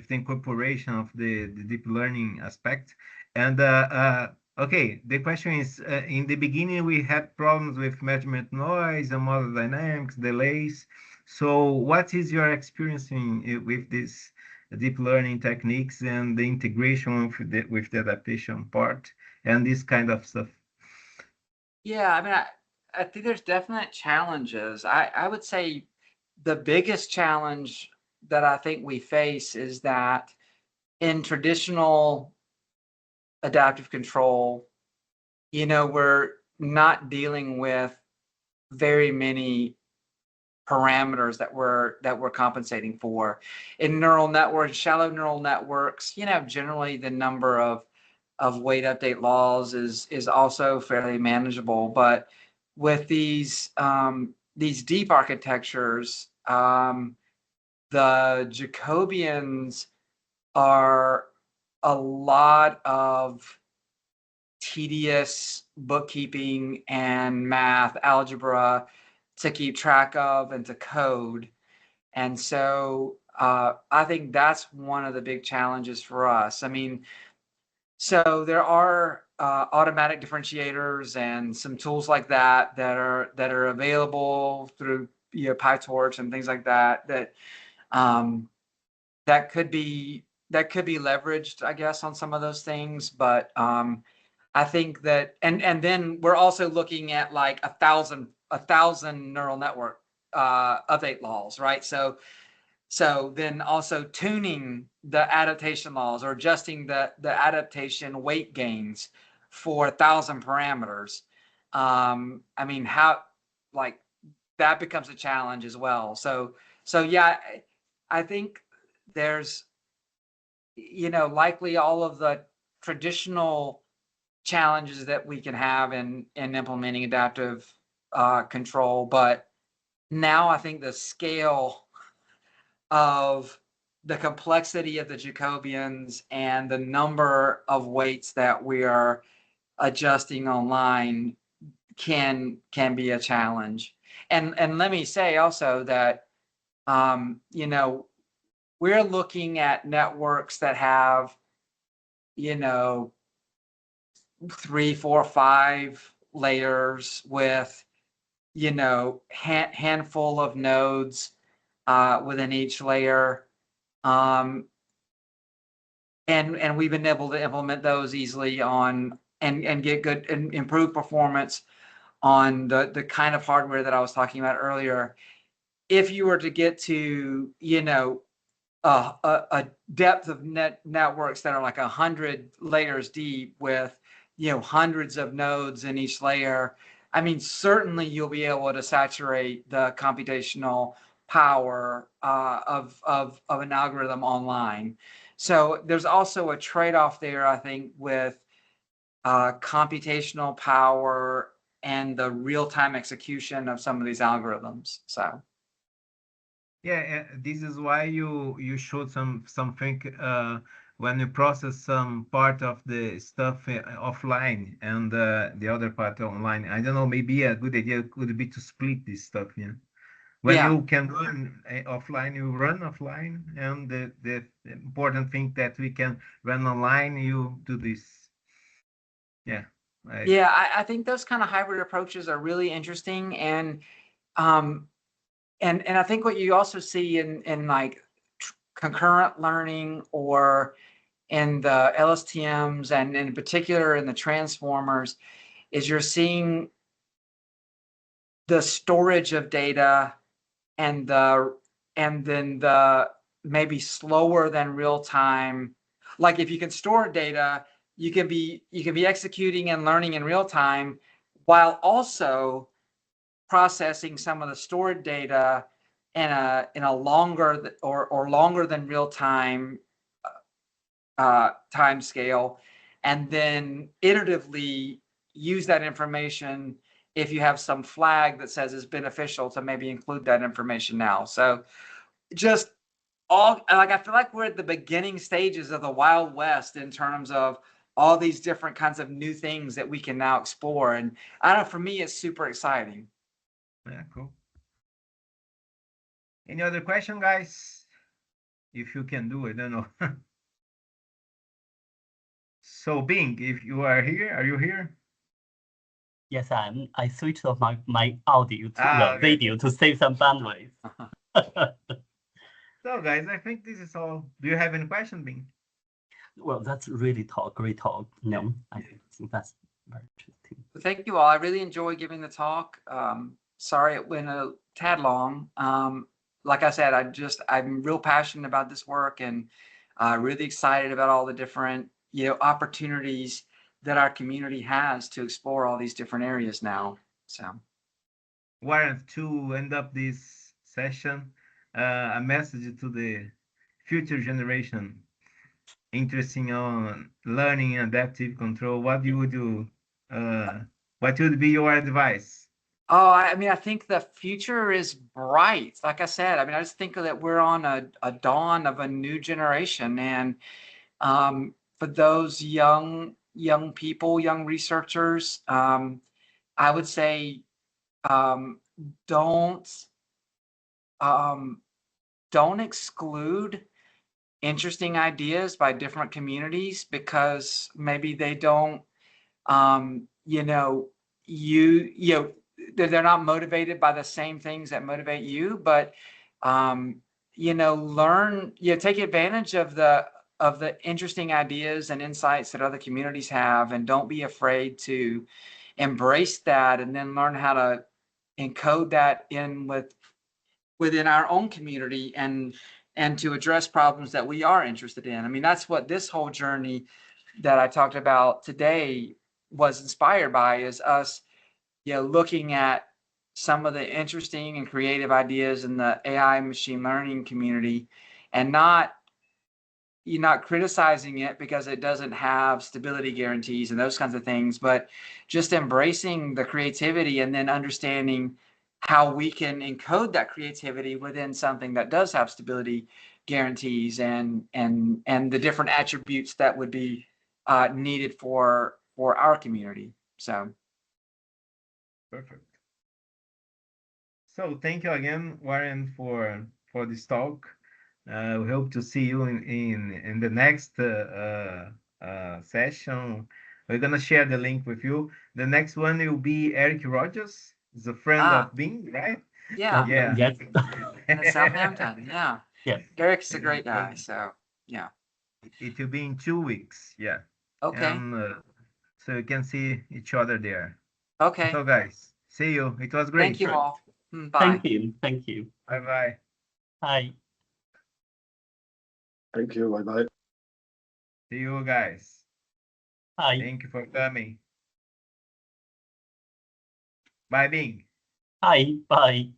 incorporation of the deep learning aspect. And okay, the question is, in the beginning we had problems with measurement noise and model dynamics, delays. So what is your experience with this deep learning techniques and the integration with the adaptation part and this kind of stuff? Yeah, I mean, I think there's definite challenges. I would say the biggest challenge that I think we face is that in traditional adaptive control, you know, we're not dealing with very many parameters that we're compensating for. In neural networks, shallow neural networks, you know, generally the number of weight update laws is also fairly manageable. But with these deep architectures, the Jacobians are a lot of tedious bookkeeping and math, algebra to keep track of and to code. And so I think that's one of the big challenges for us. I mean, so there are automatic differentiators and some tools like that that are available through, you know, PyTorch and things like that that could be leveraged, I guess, on some of those things. But I think that, and then we're also looking at like a thousand neural network update laws, right? So then also tuning the adaptation laws or adjusting the adaptation weight gains for 1,000 parameters. I mean, how, like, that becomes a challenge as well. So yeah, I think there's, you know, likely all of the traditional challenges that we can have in implementing adaptive control, but now I think the scale of the complexity of the Jacobians and the number of weights that we are adjusting online can be a challenge. And let me say also that you know, we're looking at networks that have, you know, 3, 4, 5 layers with, you know, handful of nodes within each layer. And we've been able to implement those easily on and get good and improve performance on the kind of hardware that I was talking about earlier. If you were to get to, you know, a depth of networks that are like 100 layers deep with, you know, hundreds of nodes in each layer, I mean, certainly you'll be able to saturate the computational power of an algorithm online. So there's also a trade-off there, I think, with computational power and the real-time execution of some of these algorithms. So Yeah, this is why you showed something when you process some part of the stuff offline and the other part online. I don't know, maybe a good idea could be to split this stuff, yeah. When yeah, you can run offline, you run offline, and the important thing that we can run online, you do this. Yeah. yeah, I think those kind of hybrid approaches are really interesting, and I think what you also see in like concurrent learning or in the LSTMs and in particular in the transformers is you're seeing the storage of data and then the maybe slower than real time. Like if you can store data, you can be executing and learning in real time while also processing some of the stored data in a longer or longer than real time time scale, and then iteratively use that information if you have some flag that says it's beneficial to maybe include that information now. So just all, like, I feel like we're at the beginning stages of the Wild West in terms of all these different kinds of new things that we can now explore. And I don't know, for me, it's super exciting. Yeah, cool. Any other question, guys? If you can do it, I don't know. So Bing, if you are here, are you here? Yes, I switched off my audio to the Okay. video to save some bandwidth. So guys, I think this is all. Do you have any question, Bing? Well, that's really great talk. No, I think that's very interesting. Thank you all. I really enjoy giving the talk. Sorry it went a tad long. like I said, I'm real passionate about this work and really excited about all the different, opportunities that our community has to explore all these different areas now. So. Warren, to end up this session, a message to the future generation interesting on learning adaptive control. What you would do? What would be your advice? Oh, I mean, I think the future is bright. Like I said, I mean, I just think that we're on a dawn of a new generation. And for those young people, young researchers, I would say don't exclude interesting ideas by different communities because maybe they don't, they're not motivated by the same things that motivate you, but learn, take advantage of the interesting ideas and insights that other communities have, and don't be afraid to embrace that, and then learn how to encode that within our own community and to address problems that we are interested in. I mean, that's what this whole journey that I talked about today was inspired by, is us, looking at some of the interesting and creative ideas in the AI machine learning community, and not criticizing it because it doesn't have stability guarantees and those kinds of things, but just embracing the creativity and then understanding how we can encode that creativity within something that does have stability guarantees and the different attributes that would be needed for our community. So Perfect. So thank you again, Warren, for this talk. We hope to see you in the next session. We're gonna share the link with you. The next one will be Eric Rogers. He's a friend of Bing, right? Yeah. Yes. At Southampton. Yeah. Yeah. Eric's a great guy. So yeah. It will be in 2 weeks. Yeah. Okay. And so you can see each other there. Okay. So guys, see you. It was great. Thank you all. Bye. Thank you. Thank you. Bye bye. Bye. Thank you. Bye bye. See you guys. Bye. Thank you for coming. Bye, Bing. Bye. Bye.